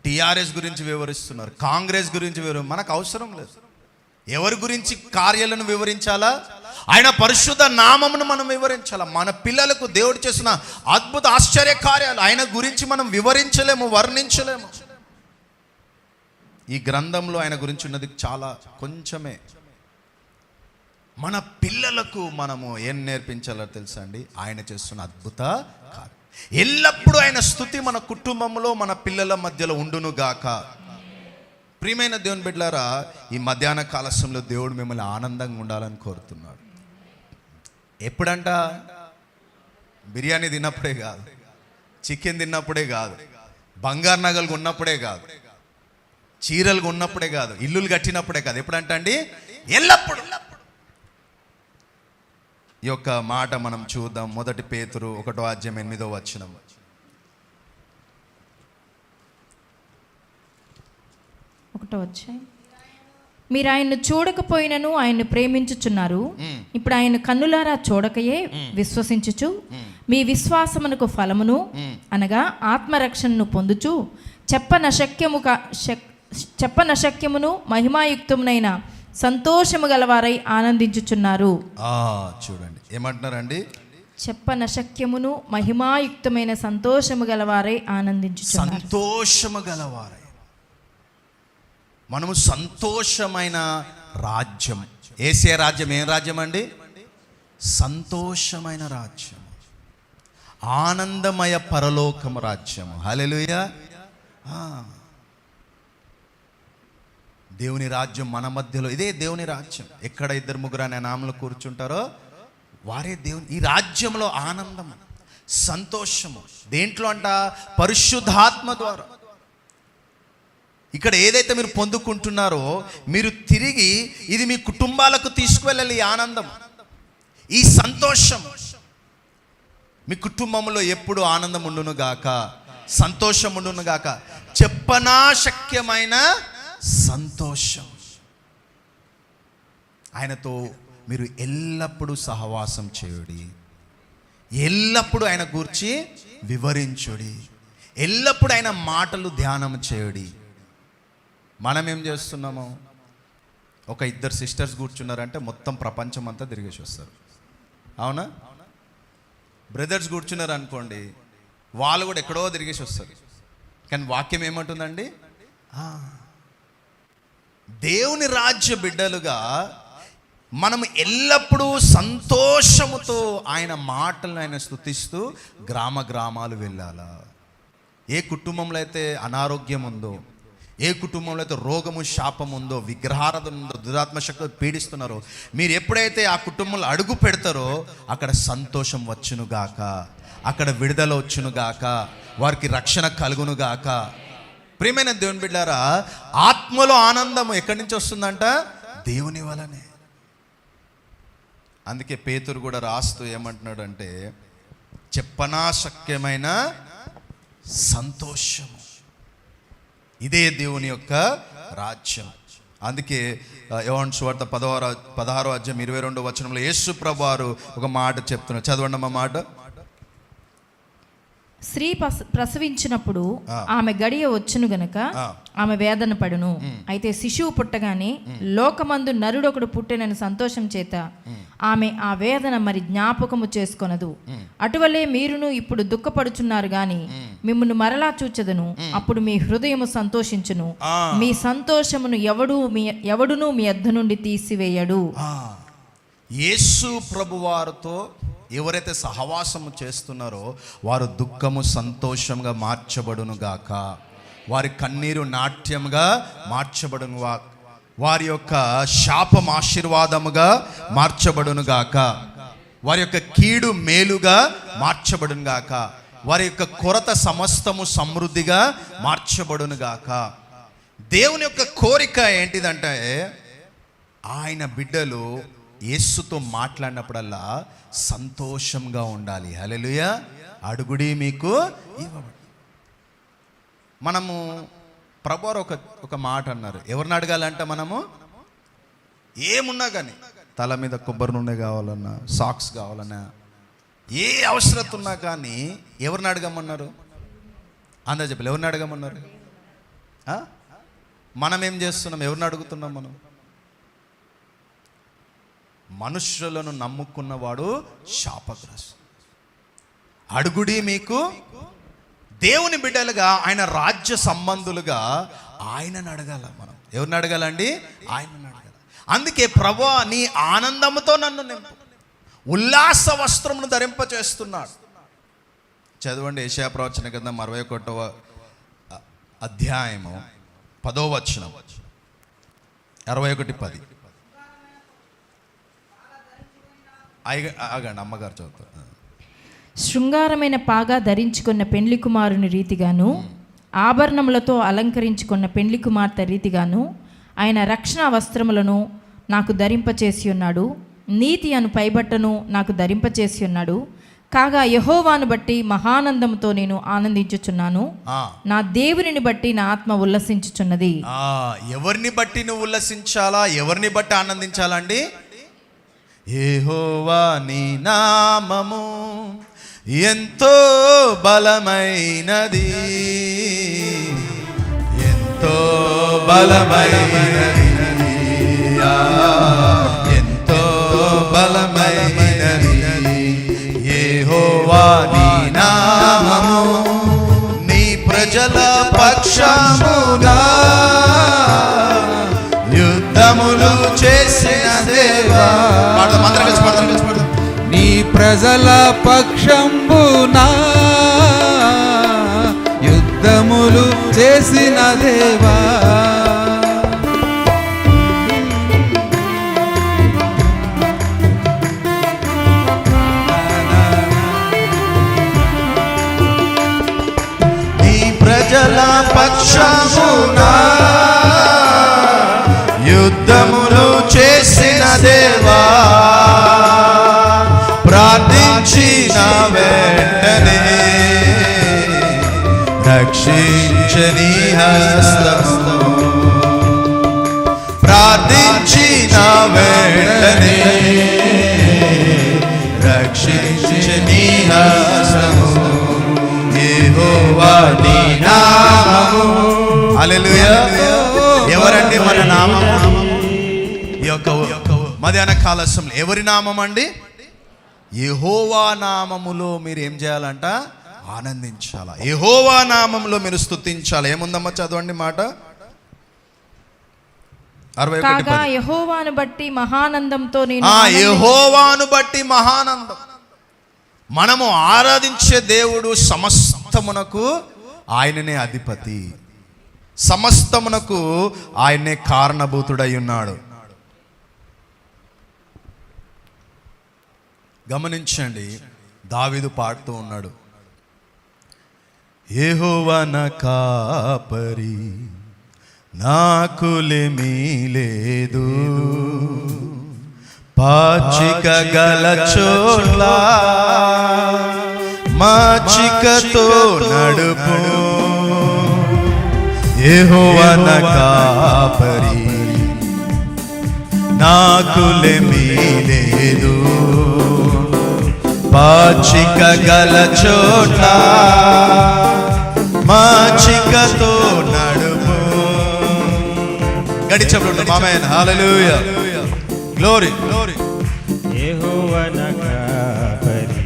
టీఆర్ఎస్ గురించి వివరిస్తున్నారు, కాంగ్రెస్ గురించి మనకు అవసరం లేదు. ఎవరి గురించి కార్యాలను వివరించాలా? ఆయన పరిశుద్ధ నామమును మనం వివరించాలా. మన పిల్లలకు దేవుడు చేసిన అద్భుత ఆశ్చర్య కార్యాలు ఆయన గురించి మనం వివరించలేము, వర్ణించలేము. ఈ గ్రంథంలో ఆయన గురించి ఉన్నది చాలా కొంచెమే. మన పిల్లలకు మనము ఏం నేర్పించాలో తెలుసా అండి? ఆయన చేస్తున్న అద్భుత కార్యం. ఎల్లప్పుడూ ఆయన స్తుతి మన కుటుంబంలో, మన పిల్లల మధ్యలో ఉండును గాక. ప్రియమైన దేవుని బిడ్డలారా, ఈ మధ్యాహ్న కాల సమయంలో దేవుడు మిమ్మల్ని ఆనందంగా ఉండాలని కోరుతున్నాడు. ఎప్పుడంట? బిర్యానీ తిన్నప్పుడే కాదు, చికెన్ తిన్నప్పుడే కాదు, బంగారు నగలు ఉన్నప్పుడే కాదు, చీరలు ఉన్నప్పుడే కాదు, ఇల్లులు కట్టినప్పుడే కాదు. ఎప్పుడంట అండి? ఎల్లప్పుడు. ఈ యొక్క మాట మనం చూద్దాం. 1 పేతురు 1:8 మీరు ఆయన్ను చూడకపోయినను ఆయన్ను ప్రేమించుచున్నారు. ఇప్పుడు ఆయన కన్నులారా చూడకయే విశ్వసించుచు మీ విశ్వాసమునకు ఫలమును అనగా ఆత్మరక్షణను పొందుచు చెప్పనశక్యమును మహిమాయుక్తమునైన సంతోషము గలవారై ఆనందించుచున్నారు. చూడండి ఏమంటున్నారండి? చెప్పనశక్యమును మహిమాయుక్తమైన సంతోషము గలవారై ఆనందించుచున్నారు. సంతోషము గలవారై. మనము సంతోషమైన రాజ్యం. యేసే రాజ్యం ఏం రాజ్యం అండి? సంతోషమైన రాజ్యం, ఆనందమయ పరలోకము రాజ్యము. హల్లెలూయా. దేవుని రాజ్యం మన మధ్యలో. ఇదే దేవుని రాజ్యం. ఎక్కడ 2-3 అనే నామలు కూర్చుంటారో వారే దేవుని. ఈ రాజ్యంలో ఆనందం, సంతోషము. దేంట్లో అంట? పరిశుద్ధాత్మ ద్వారా. ఇక్కడ ఏదైతే మీరు పొందుకుంటున్నారో మీరు తిరిగి ఇది మీ కుటుంబాలకు తీసుకువెళ్ళాలి. ఈ ఆనందం, ఈ సంతోషం మీ కుటుంబంలో ఎప్పుడు ఆనందం ఉండును గాక, సంతోషం ఉండును గాక. చెప్పనాశక్యమైన సంతోషం. ఆయనతో మీరు ఎల్లప్పుడూ సహవాసం చేయుడి, ఎల్లప్పుడూ ఆయన గూర్చి వివరించుడి, ఎల్లప్పుడూ ఆయన మాటలు ధ్యానం చేయుడి. మనం ఏం చేస్తున్నాము? ఒక 2 సిస్టర్స్ కూర్చున్నారంటే మొత్తం ప్రపంచం అంతా తిరిగేసి వస్తారు. అవునా? బ్రదర్స్ కూర్చున్నారు అనుకోండి, వాళ్ళు కూడా ఎక్కడో తిరిగేసి వస్తారు. కానీ వాక్యం ఏమంటుందండి? దేవుని రాజ్య బిడ్డలుగా మనం ఎల్లప్పుడూ సంతోషముతో ఆయన మాటలను ఆయన స్తుతిస్తూ గ్రామాలు వెళ్ళాలా. ఏ కుటుంబంలో అయితే అనారోగ్యం ఉందో, ఏ కుటుంబంలో అయితే రోగము శాపం ఉందో, విగ్రహారాధన ఉందో, దురాత్మ శక్తులు పీడిస్తున్నారో, మీరు ఎప్పుడైతే ఆ కుటుంబంలో అడుగు పెడతారో అక్కడ సంతోషం వచ్చునుగాక, అక్కడ విడుదల వచ్చునుగాక, వారికి రక్షణ కలుగునుగాక. ప్రియమైన దేవుని బిడ్డారా, ఆత్మలో ఆనందం ఎక్కడి నుంచి వస్తుందంట? దేవుని వలనే. అందుకే పేతురు కూడా రాస్తూ ఏమంటున్నాడు అంటే, చెప్పనాశక్యమైన సంతోషము. ఇదే దేవుని యొక్క రాజ్యం. అందుకే యోహాను సువార్త 16:22 యేసు ప్రభువారు ఒక మాట చెప్తున్నారు. చదవండి అమ్మ మాట. స్త్రీ ప్రసవించినప్పుడు ఆమె గడియ వచ్చును గనుక ఆమె వేదన పడును. అయితే శిశువు పుట్టగానే లోకమందు నరుడొకడు పుట్టెనని సంతోషం చేత ఆమె ఆ వేదన మరి జ్ఞాపకము చేసుకొనదు. అటువలే మీరును ఇప్పుడు దుఃఖపడుచున్నారు గాని మిమ్మును మరలా చూచెదను, అప్పుడు మీ హృదయము సంతోషించును, మీ సంతోషమును ఎవడును మీ యొద్ద నుండి తీసివేయడు. యేసు ప్రభువారితో ఎవరైతే సహవాసము చేస్తున్నారో వారు దుఃఖము సంతోషంగా మార్చబడును గాక, వారి కన్నీరు నాట్యముగా మార్చబడును, వారి యొక్క శాపం ఆశీర్వాదముగా మార్చబడును గాక, వారి యొక్క కీడు మేలుగా మార్చబడును గాక, వారి యొక్క కొరత సమస్తము సమృద్ధిగా మార్చబడును గాక. దేవుని యొక్క కోరిక ఏంటిదంటే ఆయన బిడ్డలు యేసుతో మాట్లాడినప్పుడల్లా సంతోషంగా ఉండాలి. హల్లెలూయా. అడుగుడి మీకు ఇవ్వబడు. మనము ప్రభువారు ఒక మాట అన్నారు, ఎవరిని అడగాలంట? మనము ఏమున్నా కానీ, తల మీద కొబ్బరి నూనె కావాలన్నా, సాక్స్ కావాలన్నా, ఏ అవసరత ఉన్నా కానీ ఎవరిని అడగమన్నారు? అందరూ చెప్పాలి, ఎవరిని అడగమన్నారు? మనం ఏం చేస్తున్నాం? ఎవరిని అడుగుతున్నాం? మనం మనుష్యులను నమ్ముకున్నవాడు శాపగ్రస్తుడు. అడుగుడి మీకు. దేవుని బిడ్డలుగా, ఆయన రాజ్య సంబంధులుగా ఆయనను అడగాల. మనం ఎవరిని అడగాలండి? ఆయనను అడగాలి. అందుకే ప్రభువా నీ ఆనందంతో నన్ను నింపు, ఉల్లాస వస్త్రమును ధరింపచేస్తున్నాడు. చదవండి యెషయా ప్రవచన గ్రంథం 61వ అధ్యాయము 10వ వచనం. 61:10. ఆగండి, అమ్మగారు చదువుతారు. శృంగారమైన పాగా ధరించుకున్న పెండ్లి కుమారుని రీతిగాను, ఆభరణములతో అలంకరించుకున్న పెండ్లి కుమార్తె రీతిగాను ఆయన రక్షణ వస్త్రములను నాకు ధరింపచేసి ఉన్నాడు, నీతి అను పైబట్టను నాకు ధరింపచేసి ఉన్నాడు. కాగా యెహోవాను బట్టి మహానందంతో నేను ఆనందించుచున్నాను, నా దేవునిని బట్టి నా ఆత్మ ఉల్లసించుచున్నది. ఎవరిని బట్టి నువ్వు ఉల్లసించాలా? ఎవరిని బట్టి ఆనందించాలండి? యెహోవా నీ నామము ఎంతో బలమైనది, ఎంతో బలమైనది, ఎంతో బలమైనది. యెహోవా నీ నామము నీ ప్రజల పక్షముగా యుద్ధములు చేసిన దేవా. నీ ప్రజల పక్షంబునా యుద్ధములు చేసిన దేవా. నీ ప్రజల పక్షమునా యుద్ధములు చేసిన దేవా. ప్రార్థించిన వెంటనే రక్షించని హస్తము, ప్రార్థించిన వెంటనే రక్షించని హస్తము. యెహోవా నీ నామము. హల్లెలూయా. ఎవరండి మన నామము? ఈ యొక్క మధ్యాహ్న కాల సమయంలో ఎవరి నామం అండి? యెహోవా నామములో మీరు ఏం చేయాలంట? ఆనందించాలా. యెహోవా నామములో మీరు స్తుతించాలి. ఏముందమ్మా చదవండి మాట. కాగా యెహోవాను బట్టి మహానందంతో నేను యెహోవాను బట్టి మహానందం. మనము ఆరాధించే దేవుడు సమస్తమునకు ఆయననే అధిపతి, సమస్తమునకు ఆయనే కారణభూతుడై ఉన్నాడు. గమనించండి, దావీదు పాడుతూ ఉన్నాడు, యెహోవా నా కాపరి నాకులేమీ లేదు, పాచిక గల చోట్ల మాచికతో నడుపు. యెహోవా నా కాపరి నాకులేమీ లేదు, పాచిక గల చోట్ల మాచికతో నడుము. గడిచప్పుడు ఆమేన్. హల్లెలూయా. Glory glory. యెహోవా నా కాపరి,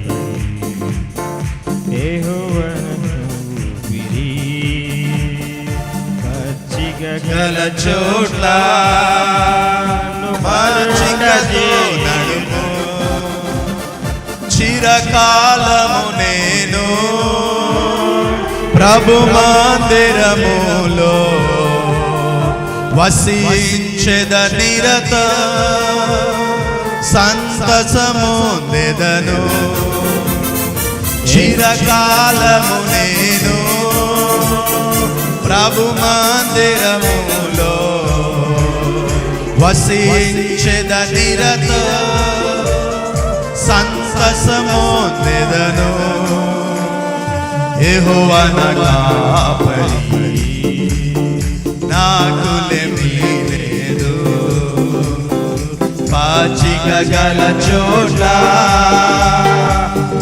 యెహోవా నా ఊపిరి, పచ్చిక గల చోట్ల మాచికతో నడుము. చిరకాలము నేను ప్రభు మందిరములో వసించెద నిరత సంతసముందెదను. చిరకాలము నేను ప్రభు మందిరములో వసించెద నిరతో సంతసమొందెదను. యెహోవా నా కాపరి, నాకు లేమి లేదు. పాచిక గల చోట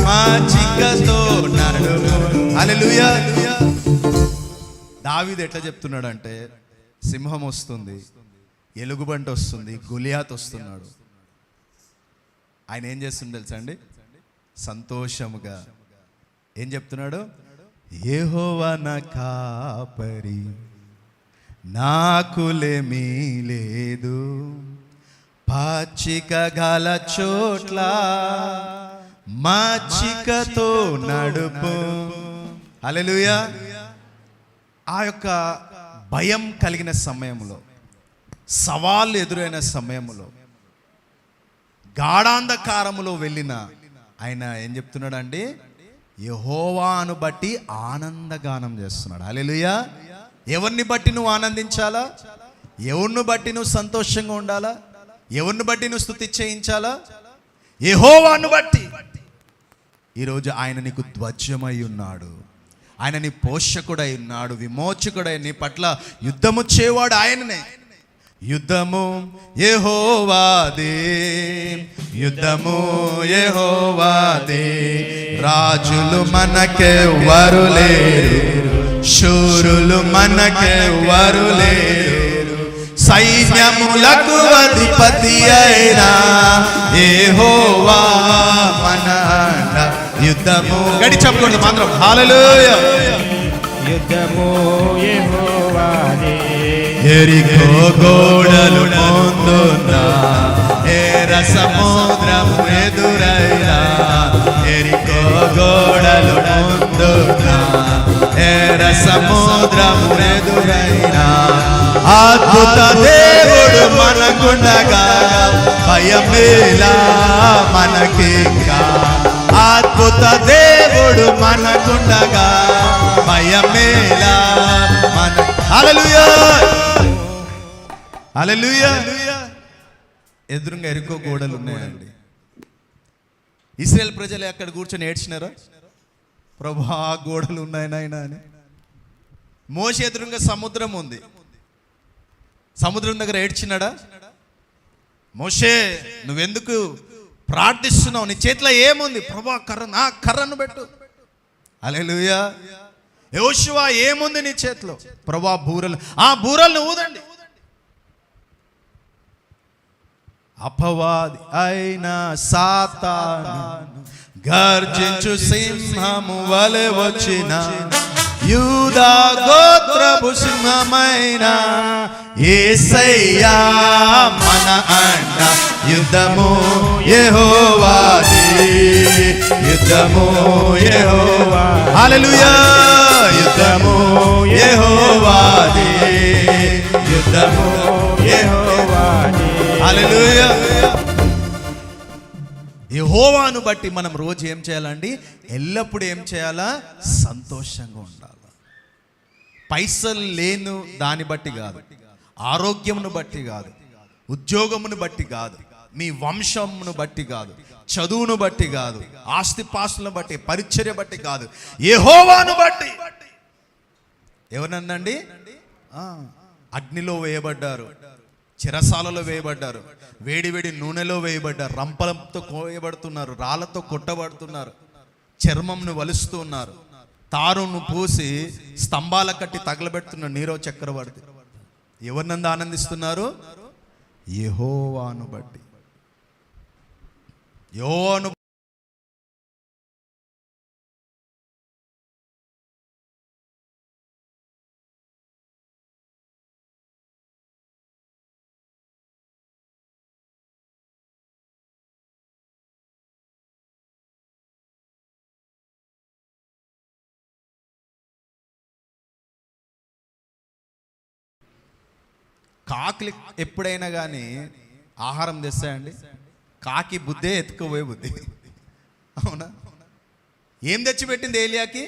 మాచికతో నడుము. హల్లెలూయా. దావీదు ఎట్లా చెప్తున్నాడంటే, సింహం వస్తుంది, ఎలుగుబంటి వస్తుంది, గొలియాత్ వస్తున్నాడు. ఆయన ఏం చేస్తుంది తెలుసా అండి? సంతోషముగా ఏం చెప్తున్నాడు? యెహోవా నా కాపరి, నాకులేమీ లేదు. పాచిక గల చోట్ల మాచికతో నడుపు. హల్లెలూయా. ఆ యొక్క భయం కలిగిన సమయంలో, సవాళ్ళు ఎదురైన సమయంలో, గాఢాంధకారములో వెళ్ళిన ఆయన ఏం చెప్తున్నాడు అండి? యెహోవాను బట్టి ఆనందగానం చేస్తున్నాడు. హల్లెలూయా. ఎవరిని బట్టి నువ్వు ఆనందించాలా? ఎవరిని బట్టి నువ్వు సంతోషంగా ఉండాలా? ఎవరిని బట్టి నువ్వు స్తుతి చేయించాలా? యెహోవాను బట్టి. ఈరోజు ఆయన నీకు ధ్వజమై ఉన్నాడు, ఆయన నీ పోషకుడై ఉన్నాడు, విమోచకుడై నీ పట్ల యుద్ధము చేయవాడు ఆయననే. యుద్ధము యెహోవాదే, యుద్ధము యెహోవాదే. రాజులు మనకెవ్వరు లేరు, శూరులు మనకెవ్వరు లేరు. సైన్యములకు అధిపతి అయినా యెహోవా మన అండ. యుద్ధము గడి చెప్పకూడదు మాత్రం. హల్లెలూయా. యుద్ధము యెహోవాదే. ఎరికో గోడలు ముందున్న ఎర్ర సముద్రము ఎదురైనా, ఎరికో గోడలు ముందున్న ఎర్ర సముద్రము ఎదురైనా, అద్భుత దేవుడు మనకుండగా భయమేలా మనకింకా. అద్భుత దేవుడు మనకుండగా భయమేలా మన. హల్లెలూయా. హల్లెలూయా. ఎదురుగా ఎరుకో గోడలు ఉన్నాయండి. ఇశ్రాయేల్ ప్రజలు అక్కడ కూర్చొని ఏడ్చినారా? ప్రభా గోడలు ఉన్నాయి నాయనా అని. మోషే ఎదురుగా సముద్రం ఉంది, సముద్రం దగ్గర ఏడ్చినాడా? మోషే నువ్వెందుకు ప్రార్థిస్తున్నావు? నీ చేతిలో ఏముంది? ప్రభా నా కర్రను పెట్టు. హల్లెలూయా. యెహోషువ ఏముంది నీ చేతిలో? ప్రభా బూరలు, ఆ బూరలను ఊదండి. అపవాది అయిన సాతాను గర్జించు సింహము వలె వచ్చిన, యూదా గోత్రపు సింహమైన యేసయ్యా మన అండ. యుద్ధము యెహోవాది, యుద్ధము యెహోవా. హల్లెలూయా. యుద్ధము యెహోవాది, యుద్ధము యెహోవాది. హల్లెలూయా. యెహోవాను బట్టి మనం రోజు ఏం చేయాలండి? ఎల్లప్పుడూ ఏం చేయాలా? సంతోషంగా ఉండాలి. పైసలు లేను దాన్ని బట్టి కాదు, ఆరోగ్యమును బట్టి కాదు, ఉద్యోగమును బట్టి కాదు, మీ వంశమును బట్టి కాదు, చదువును బట్టి కాదు, ఆస్తిపాస్తులను బట్టి, పరిచర్య బట్టి కాదు, యెహోవాను బట్టి. ఎవరన్నండి? అగ్నిలో వేయబడ్డారు, చిరసాలలో వేయబడ్డారు, వేడి వేడి నూనెలో వేయబడ్డారు, రంపలతో కోయబడుతున్నారు, రాళ్లతో కొట్టబడుతున్నారు, చర్మంను వలుస్తూ ఉన్నారు, తారును పూసి స్తంభాల కట్టి తగలబెడుతున్న నీరో చక్రవర్తి. ఎవరినందు ఆనందిస్తున్నారు? యెహోవాను బట్టి. యెహోవాను కాకి ఎప్పుడైనా కానీ ఆహారం తెస్తాయండి? కాకి బుద్ధే ఎత్తుకుపోయే బుద్ధి. అవునా? ఏం తెచ్చిపెట్టింది ఏలియాకి?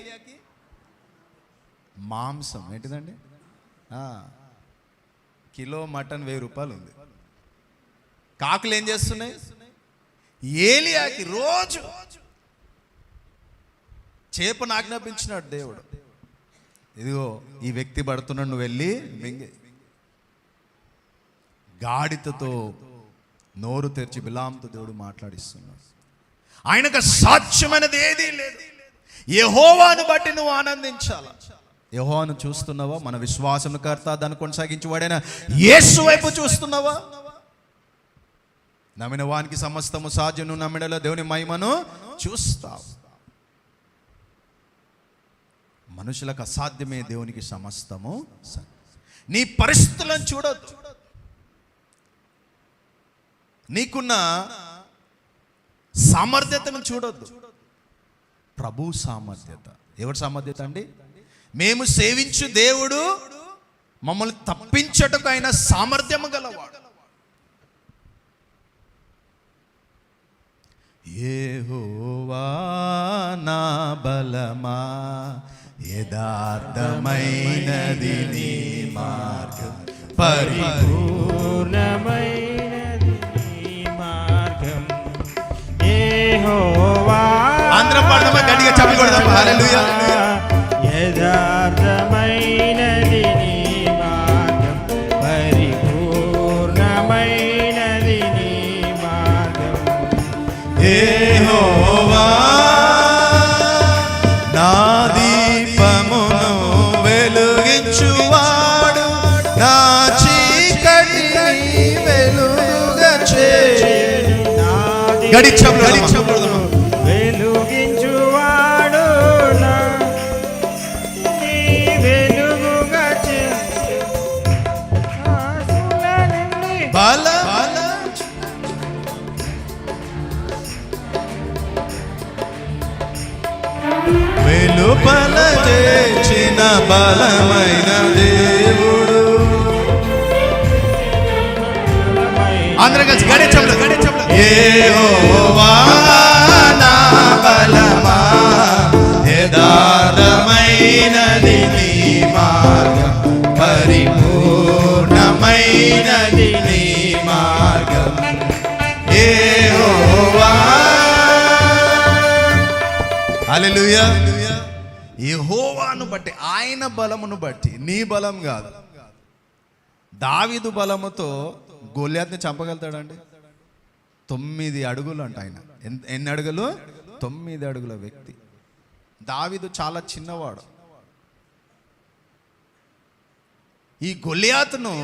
మాంసం. ఏంటిదండి? కిలో మటన్ 1000 రూపాయలు ఉంది. కాకులు ఏం చేస్తున్నాయి? ఏలియాకి రోజు చేపను ఆజ్ఞాపించినాడు దేవుడు. ఇదిగో ఈ వ్యక్తి పడుతున్నాడు, నువ్వు వెళ్ళి మింగి. గాడిదతో నోరు తెరిచి బిలాంతో దేవుడు మాట్లాడిస్తున్నాడు. ఆయనకు సాధ్యమైనది ఏదీ లేదు. యెహోవాను బట్టి నువ్వు ఆనందించాలా. యెహోవాను చూస్తున్నావా? మన విశ్వాసం కర్త, దాన్ని కొనసాగించేవాడైన యేసు వైపు చూస్తున్నావా? నమ్మిన వానికి సమస్తము సాధ్యం. నువ్వు నమ్మినలో దేవుని మహిమను చూస్తావు. మనుషులకు అసాధ్యమే, దేవునికి సమస్తము. నీ పరిస్థితులను చూడొద్దు, నీకున్న సామర్థ్యతను చూడొద్దు. ప్రభు సామర్థ్యత. ఎవరి సామర్థ్యత అండి? మేము సేవించు దేవుడు మమ్మల్ని తప్పించటకు ఆయన సామర్థ్యము గలవాడు. యెహోవా నా బలమా, యథార్థమైనది నీ మార్గం, పరిపూర్ణమైనది నీ మార్గం. యెహోవా అందరం పాడదామా? గట్టిగా చప్పట్లు కొడదాం. హల్లెలూయా. యథార్థమైనది నీ మార్గం, పరిపూర్ణమైనది నీ మార్గం. యెహోవా నా దీపమును వెలుగించువాడు, నా చీకటిని వెలుగుగా చేయును. గడి చప్పుడు వెలుగించువాడు నీ వెలుగుగా బల వెలుపల చేసిన బలమైన దేవుడు. అందరం కలిసి గడి చప్పుడు. యెహోవా నా బలమా, యథార్థమైనది నీ మార్గం, పరిపూర్ణమైనది నీ మార్గం. యెహోవా. హల్లెలూయా. యెహోవాను బట్టి, ఆయన బలమును బట్టి, నీ బలం కాదు. దావీదు బలముతో గొల్యాత్ని చంపగలుగుతాడండి? 9 అడుగులు అంట ఆయన. ఎన్ని అడుగులు? 9 అడుగుల వ్యక్తి. దావీదు చాలా చిన్నవాడు. ఈ గొల్యాతును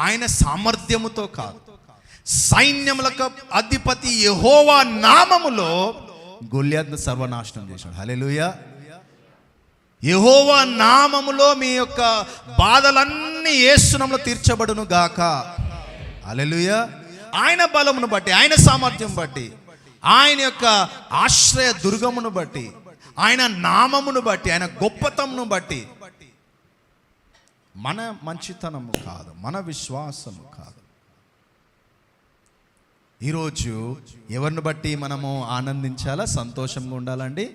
ఆయన సామర్థ్యముతో కాదు, సైన్యములకు అధిపతి యెహోవా నామములో గొల్యాతును సర్వనాశనం చేశాడు. హల్లెలూయా. యెహోవా నామములో మీ యొక్క బాధలన్నీ యేసు నామములో తీర్చబడును గాక. హల్లెలూయా. ఆయన బలమును బట్టి, ఆయన సామర్థ్యం బట్టి, ఆయన యొక్క ఆశ్రయ దుర్గమును బట్టి, ఆయన నామమును బట్టి, ఆయన గొప్పతమును బట్టి, మన మంచితనము కాదు, మన విశ్వాసము కాదు. ఈరోజు ఎవరిని బట్టి మనము ఆనందించాలా, సంతోషంగా ఉండాలండి?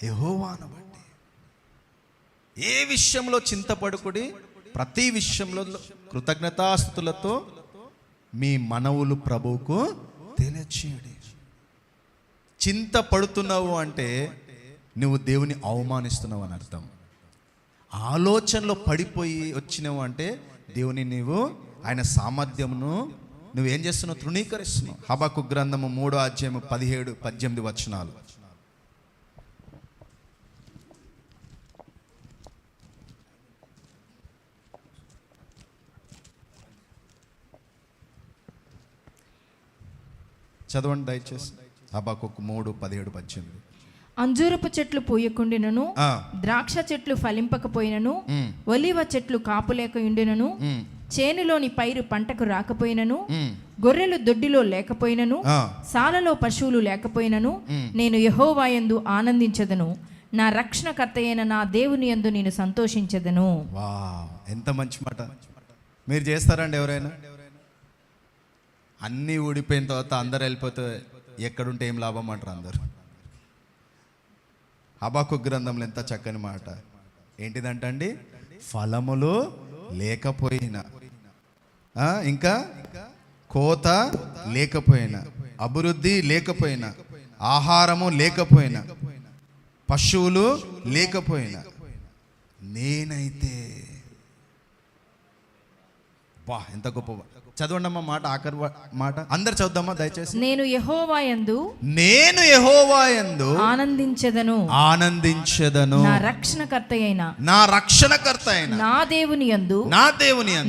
యెహోవాను బట్టి. ఏ విషయంలో చింతపడుకుడి, ప్రతి విషయంలో కృతజ్ఞతాస్తుతులతో మీ మనవులు ప్రభువుకు తెలియచేయండి. చింత పడుతున్నావు అంటే నువ్వు దేవుని అవమానిస్తున్నావు అని అర్థం. ఆలోచనలో పడిపోయి వచ్చినావు అంటే దేవుని నీవు ఆయన సామర్థ్యమును నువ్వేం చేస్తున్నావు? తృణీకరిస్తున్నావు. హబక్కు గ్రంథము 3వ అధ్యాయము 17-18 వచనాలు. చదవండి దయచేసి. హబక్కు 3:17-18. అంజూరపు చెట్లు పూయకుండినను, ద్రాక్ష చెట్లు ఫలింపకపోయినను, ఒలీవ చెట్లు కాపులేక ఉండినను, చేనులోని పైరు పంటకు రాకపోయినను, గొర్రెలు దొడ్డిలో లేకపోయినను, సాలలో పశువులు లేకపోయినను, నేను యెహోవాయందు ఆనందించదను, నా రక్షణకర్త అయిన నా దేవుని యందు నేను సంతోషించదను. వావ్, ఎంత మంచి మాట. మీరు చేస్తారండి ఎవరైనా? అన్నీ ఊడిపోయిన తర్వాత అందరు వెళ్ళిపోతే ఎక్కడుంటే ఏం లాభం అంటారు అందరు. హబక్కు గ్రంథంలో ఎంత చక్కని మాట. ఏంటిదంటండి? ఫలములు లేకపోయినా, ఇంకా కోత లేకపోయినా, అభివృద్ధి లేకపోయినా, ఆహారము లేకపోయినా, పశువులు లేకపోయినా, నేనైతే వా ఎంత గొప్ప. చదవండమ్మా మాట, ఆఖరి మాట అందరు చదువుదామా దయచేసి. నేను యెహోవాయందు ఆనందించెదను, నా రక్షణకర్త అయిన నా దేవుని యందు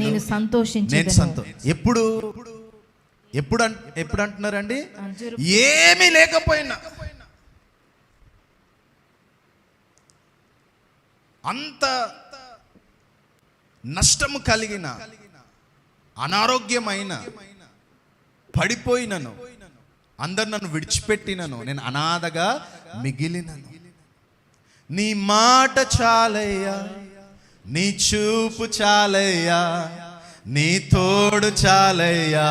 నేను సంతోషించెదను. ఎప్పుడు అంటున్నారండి? ఏమీ లేకపోయినా, అంత నష్టము కలిగిన, అనారోగ్యమైన, పడిపోయినను, అందరు నన్ను విడిచిపెట్టినను, నేను అనాథగా మిగిలినను, నీ మాట చాలయ్యా, నీ చూపు చాలయ్యా, నీ తోడు చాలయ్యా,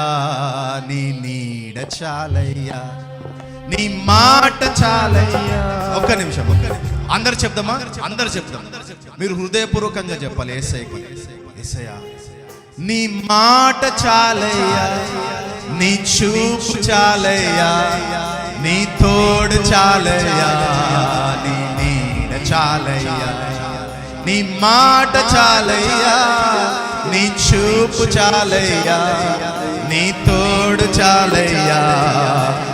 నీ నీడ చాలయ్యా, నీ మాట చాలయ్యా. ఒక్క నిమిషం అందరు చెప్దామా? అందరు చెప్దాం. మీరు హృదయపూర్వకంగా చెప్పాలి. యేసయ్యకి, యేసయ్యా నీ మాట చాలయ్యా, నీ చూపు చాలయ్యా, నీ తోడు చాలయ్యా, నీ నీడ చాలయ్యా, నీ మాట చాలయ్యా, నీ చూపు చాలయ్యా, నీ తోడు చాలయ్యా,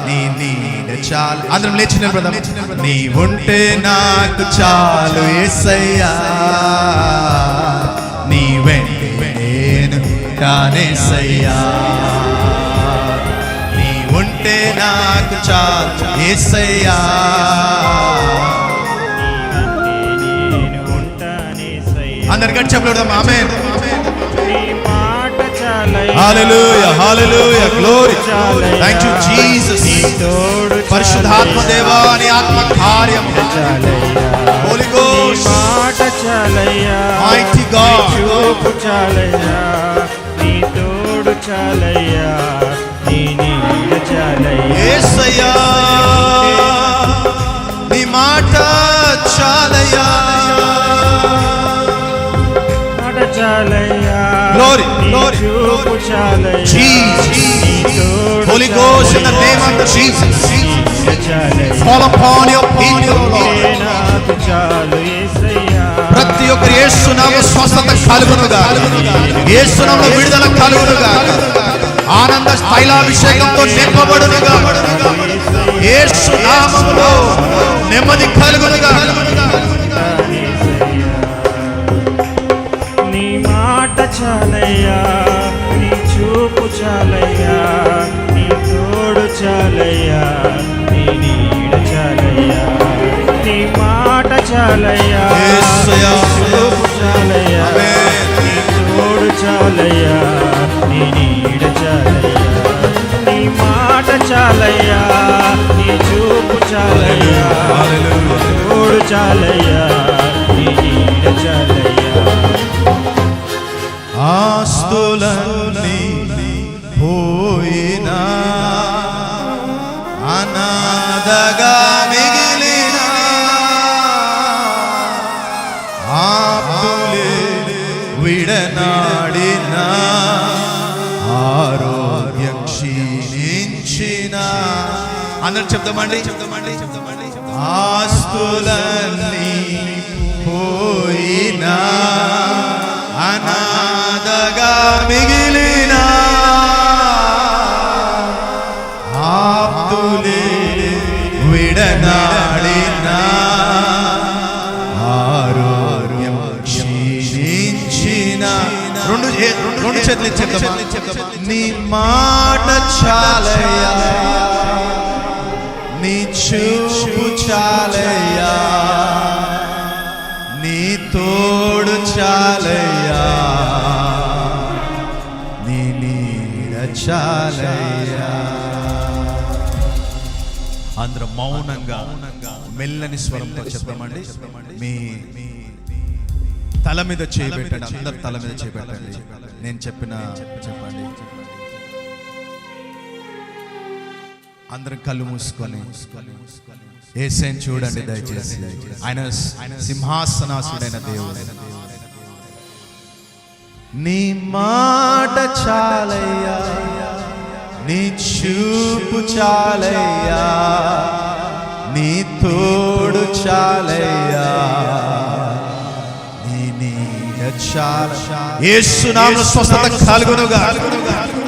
నీ నీడ చాలు. అందరం లేచి నిలబడదాం. నీ ఉంటే నాకు చాలు యేసయ్యా, నీ వెంట నేను కానేసయ్యా, నీ ఉంటే నాకు చాలు యేసయ్యా, అందరు గట్టి చెప్పలేదాం. ఆమేన్. హల్లెలూయా, హల్లెలూయా, గ్లోరీ. Thank you Jesus. పరిశుద్ధాత్మ దేవా నీ ఆత్మ కార్యం, హోలీ గోస్ట్, మాట చాలయ్యా, మైటీ గాడ్, చూపు చాలయ్యా, నీ తోడు చాలయ్యా, నీ నీడ చాలయ్యా. యేసయ్యా నీ మాట చాలయ్యా, మాట చాలయ్యా, గ్లోరీ, గ్లోరీ, చూపు చాలయ్యా, జీసస్. నీ తోడు Holy Ghost, in the name of Jesus, చాలయ్యా. fall upon your people, Lord. నాకు చాలు యేసయ్యా, ప్రతి ఒక్కరు యేసు నామ స్వస్థత కలుగునుగా, యేసు నామములో విడుదల కలుగునుగా, ఆనంద తైలాభిషేకంతో నింపబడునుగా, యేసు నామములో నెమ్మది కలుగునుగా. నీ మాట చాలయ్యా, నీ చూపు చాలయ్యా, నీ తోడు చాలయ్యా, నీ నీడ చాలయ్యా. నీ మాట చాలయ్యా, యేసయ్యా, చూపు చాలయ్యా, ఆమేన్. నీ తోడు చాలయ్యా, నీ నీడ చాలయ్యా. నీ మాట చాలయ్యా, నీ చూపు చాలయ్యా, తోడు చాలయ్యా, నీ నీడ చాలయ్యా. ఆస్తులన్నీ పోయినా, అనాథగా మిగిలిన, ఆప్తులే విడనాడిన, ఆరోగ్యం క్షీణించిన, అందరు చెప్తామండి. ఆస్తులన్నీ పోయినా, అనాథగా మిగిలిన, ఆప్తులే విడనాడిన, ఆరోగ్యం క్షీణించిన. రెండు చేతులు చెప్తామా? నీ మాట చాలయ్యా, నీ చూపు చాలయ్యా, నీ తోడు చాలయ్యా, నీ నీడ చాలయ్యా. అందరూ మౌనంగా మెల్లని స్వరంతో చెప్పమండి. మీ తల మీద చేయబెట్టండి. అందరు తల మీద చేయబెట్టండి. నేను చెప్పిన చెప్పండి. అందరం కళ్ళు మూసుకొని యేసుని చూడండి దయచేసి. ఆయన సింహాసనాసుడైన దేవుడు. నీ మాట చాలయ్యా, నీ చూపు చాలయ్యా, నీ తోడు చాలయ్యా, నీ నీడ చాల. యేసు నామములో స్వస్థత కలుగునుగా,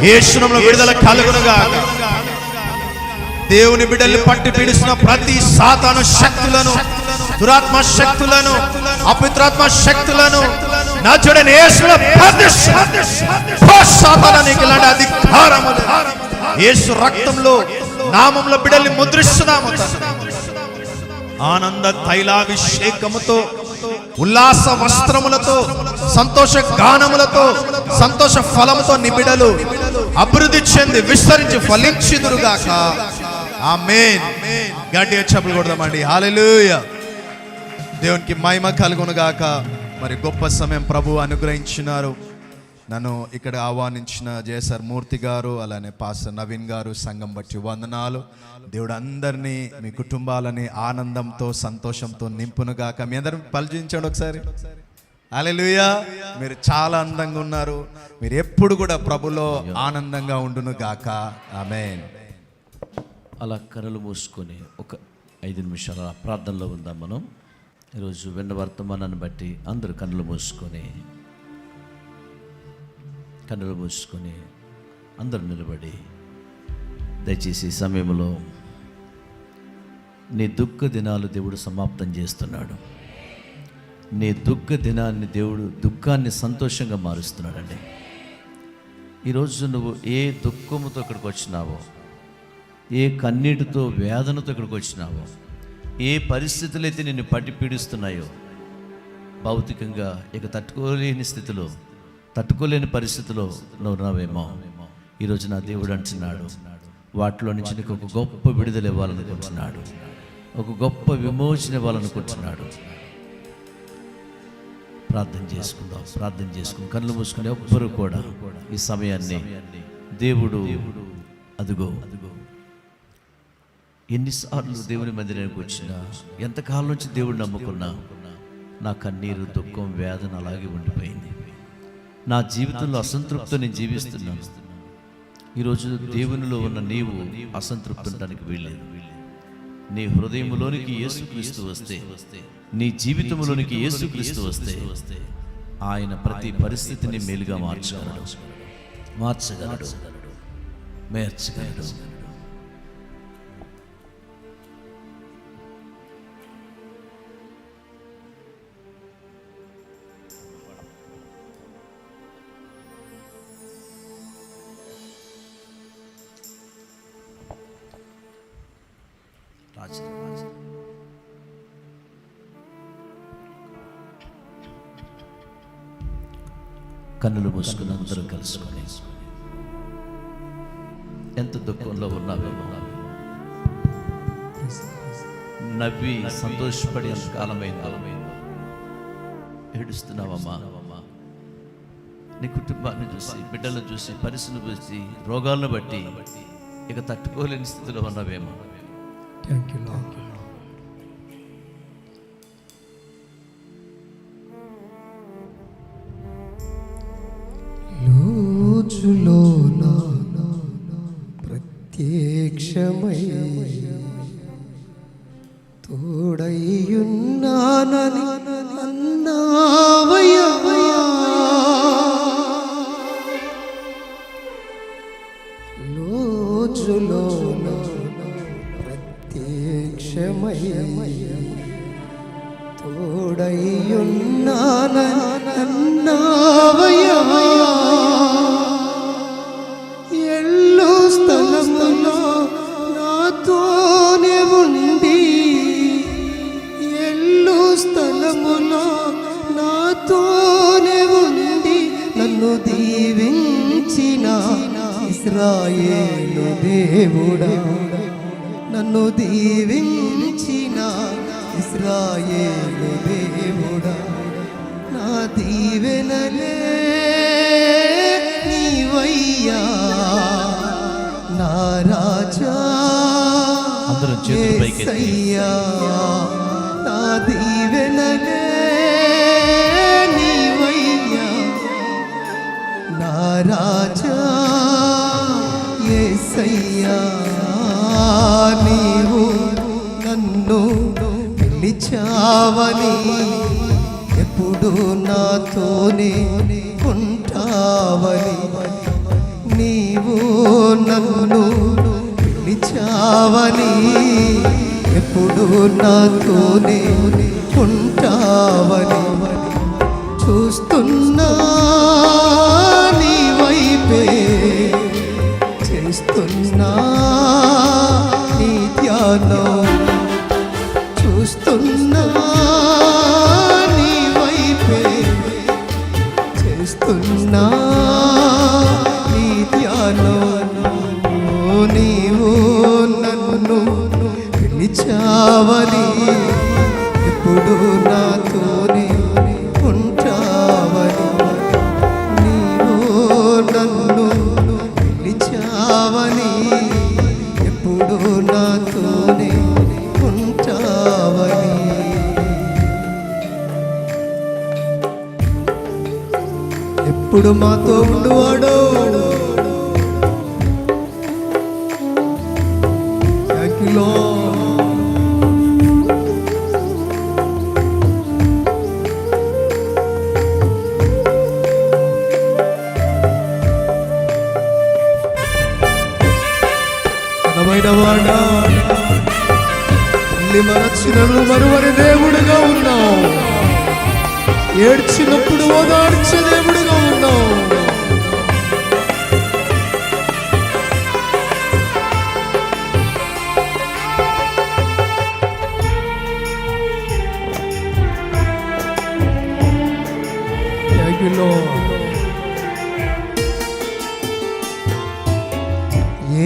యేసు నామములో విడుదల కలుగునుగా. దేవుని బిడ్డల్ని పట్టి పీడిస్తున్న ప్రతి సాతాను శక్తులను, దురాత్మ శక్తులను, అపవిత్రాత్మ శక్తులను నజరేయుడైన యేసులో సాతానానికి ఇలాంటి అధికారము యేసు రక్తంలో, నామంలో బిడ్డల్ని ముద్రిస్తున్నాము. ఆనంద తైలాభిషేకముతో, ఉల్లాస వస్త్రములతో, సంతోష గానములతో, సంతోష ఫలముతో నీ బిడ్డలు అభివృద్ధి చెంది విస్తరించి ఫలించుదురుగాక. ఆమేన్. గట్టిగా చప్పట్లు కొడదామండి. హల్లెలూయా. దేవునికి మహిమ కలుగునుగాక. మరి గొప్ప సమయం ప్రభు అనుగ్రహించినారు. నన్ను ఇక్కడ ఆహ్వానించిన జయసర్ మూర్తి గారు, అలానే పాస్టర్ నవీన్ గారు, సంఘం బట్టి వందనాలు. దేవుడు అందరినీ, మీ కుటుంబాలని ఆనందంతో, సంతోషంతో నింపునుగాక. మీ అందరం పలికించండి ఒకసారి. హల్లెలూయా. మీరు చాలా అందంగా ఉన్నారు. మీరు ఎప్పుడు కూడా ప్రభులో ఆనందంగా ఉండునుగాక. ఆమేన్. అలా కనులు మూసుకొని ఒక 5 నిమిషాల ప్రార్థనలో ఉందాం మనం. ఈరోజు విన్న వర్తమానాన్ని బట్టి అందరూ కన్నులు మూసుకొని అందరూ నిలబడి, దయచేసి ఈ సమయంలో నీ దుఃఖ దినాలు దేవుడు సమాప్తం చేస్తున్నాడు. నీ దుఃఖ దినాన్ని దేవుడు దుఃఖాన్ని సంతోషంగా మారుస్తున్నాడండి. ఈరోజు నువ్వు ఏ దుఃఖముతో ఇక్కడికి వచ్చినావో, ఏ కన్నీటితో, వేదనతో ఇక్కడికి వచ్చినావో, ఏ పరిస్థితులు అయితే నిన్ను పట్టి పీడిస్తున్నాయో, భౌతికంగా ఇక తట్టుకోలేని స్థితిలో, తట్టుకోలేని పరిస్థితిలో నువ్వు ఉన్నావేమో, ఈరోజు నా దేవుడు అంటున్నాడు, వాటిలో నుంచి నీకు ఒక గొప్ప విడుదల ఇవ్వాలనుకుంటున్నాడు, ఒక గొప్ప విమోచన ఇవ్వాలనుకుంటున్నాడు. ప్రార్థన చేసుకుందాం. కళ్ళు మూసుకుని ఎవ్వరూ కూడా ఈ సమయాన్ని దేవుడు అదుగో. ఎన్నిసార్లు దేవుని మందిరానికి వచ్చినా, ఎంతకాలం నుంచి దేవుడు నమ్ముకున్నా, నా కన్నీరు, దుఃఖం, వేదన అలాగే ఉండిపోయింది. నా జీవితంలో అసంతృప్తితో నేను జీవిస్తున్నాను. ఈరోజు దేవునిలో ఉన్న నీవు అసంతృప్తి ఉండడానికి వీల్లేదు. నీ హృదయంలోనికి యేసుక్రీస్తు వస్తే, నీ జీవితంలోనికి యేసుక్రీస్తు వస్తే, ఆయన ప్రతి పరిస్థితిని మేలుగా మార్చగలడు. కన్నులు మూసుకుని అందరూ కలుసుకొని, ఎంత దుఃఖంలో ఉన్నావేమో, నవ్వి సంతోషపడి ఎంత కాలమైందో ఏడుస్తున్నావమ్మా. నీ కుటుంబాన్ని చూసి, బిడ్డలను చూసి, పరిస్థితులను చూసి, రోగాలను బట్టి ఇక తట్టుకోలేని స్థితిలో ఉన్నావేమో. లోచులోన ప్రత్యక్షమై తోడయ్యున్నానని అన్నావయ్యా. లోచులోన ప్రత్యక్షమై తోడయ్యున్నానని అన్నావయ్యా. ఎల్లు స్థలములో నాతోనే ఉండి, ఎల్లు స్థలములో నాతోనే ఉండి, నన్ను దీవించిన ఇశ్రాయేలు దేవుడా, నన్ను దీవించిన ఇశ్రాయేలు దేవుడా, నా దీవెనలే నీవయ్యా, నా రాజా యేసయ్యా, నా దీవెనలే నీవయ్యా, నా రాజా యేసయ్యా. యేసయ్యా నీవు నన్ను పిలిచావని ఎప్పుడు నాతోనే ఉంటావని నీవు నన్ను పిలిచావని ఎప్పుడు నాతోనే ఉంటావని చూస్తున్నా నీ వైపే చేస్తున్నా నీ ధ్యానం చూస్తున్నా నీ వైపే చేస్తున్నా నీ ధ్యానం నీవు నన్ను పిలిచావని ఎప్పుడు నాతోనే ఉంటావని నీవు నన్ను పిలిచావని ఎప్పుడు నాతోనే ఉంటావని ఎప్పుడు మాతో ఉండువాడో వాడా మరచినను మరువని దేవుడుగా ఉన్నావు, ఏడ్చినప్పుడు ఓదార్చే దేవుడుగా ఉన్నావు.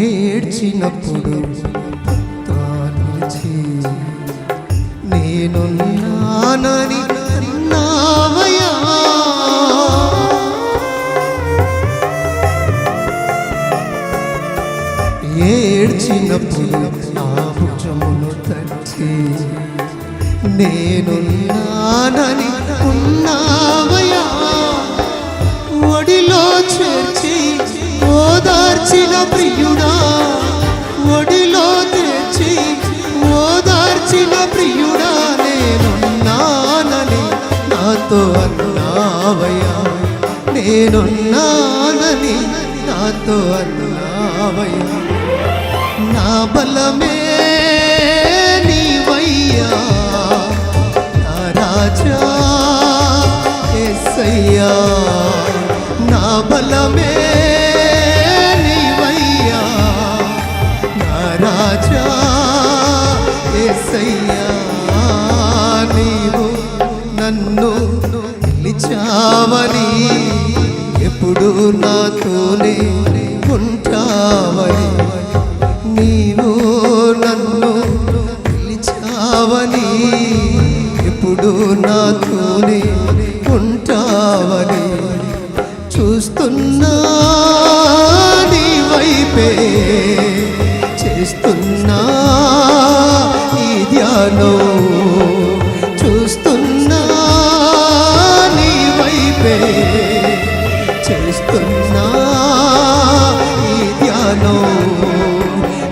ఏడ్చినప్పుడు నిలిచి నేనున్నానని అన్నావయ్యా, ఏడ్చినప్పుడు నా భుజమును తట్టి నేనున్నానని ఉన్నావయ్యా, ఒడిలో చేర్చి ఓదార్చిన ప్రియుడా, ఒడిలో తెచ్చి ఓదార్చిన ప్రియుడా, నేనున్నానని నాతో అన్నావయ్యా, నేనున్నానని నాతో అన్నావయ్యా, నా బలమే నీవయ్యా, నా రాజా యేసయ్యా, నా బలమే నీవయ్యా, నా రాజా యేసయ్యా, నీవు నన్ను పిలిచావని ఎప్పుడు నాతోనే ఉంటావని, నీవు నన్ను పిలిచావని ఎప్పుడు నాతోనే ఉంటావని, చూస్తున్నా నీ వైపే చేస్తున్నా ఈ ధ్యానం, చూస్తున్నా నీ వైపే చేస్తున్నా ఈ ధ్యానం,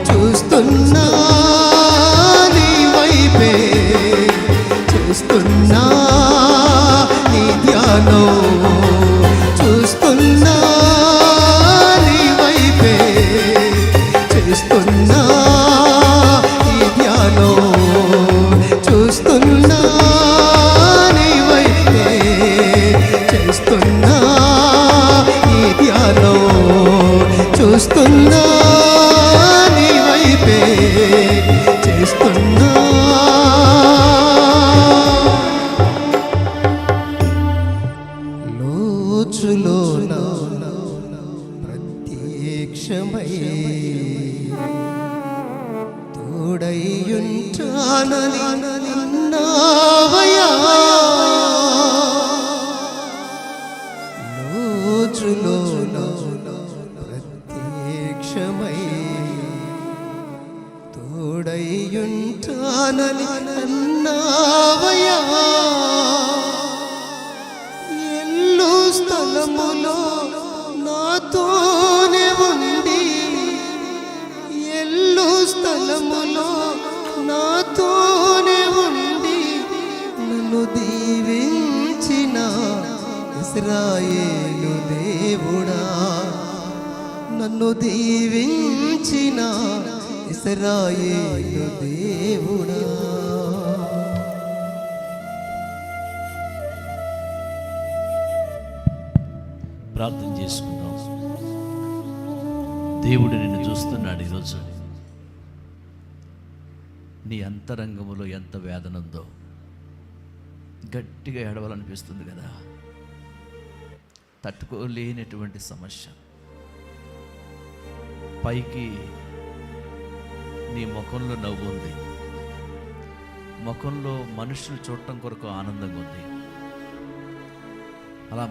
చూస్తున్నా నీ వైపే చేస్తున్నా నీ ధ్యానం, చూస్తున్నా నీ వైపే చేస్తున్నా ఈ ధ్యానం, చూస్తున్నా నీ వైపే చేస్తున్నా ఈ ధ్యానం, చూస్తున్నా నీ వైపే చేస్తున్నా. లోచులోన ప్రత్యక్షమై తోడైయుంటానని అన్నావయ్యా, లోచులోన ప్రత్యక్షమై తోడైయుంటానని అన్నావయ్యా, ఎల్లు స్థలములో నాతోనే ఉండి ఇశ్రాయేలు దేవుడా, నన్ను దీవించిన ఇశ్రాయేలు దేవుడా. ప్రార్థన చేసుకుందాం. దేవుడు నిన్ను చూస్తున్నాడు. ఈరోజు నీ అంతరంగములో ఎంత వేదన ఉందో, గట్టిగా ఏడవాలనిపిస్తుంది కదా, తట్టుకోలేనటువంటి సమస్య. పైకి నీ ముఖంలో నవ్వు ఉంది, ముఖంలో మనుషులు చూడటం కొరకు ఆనందంగా ఉంది. అలా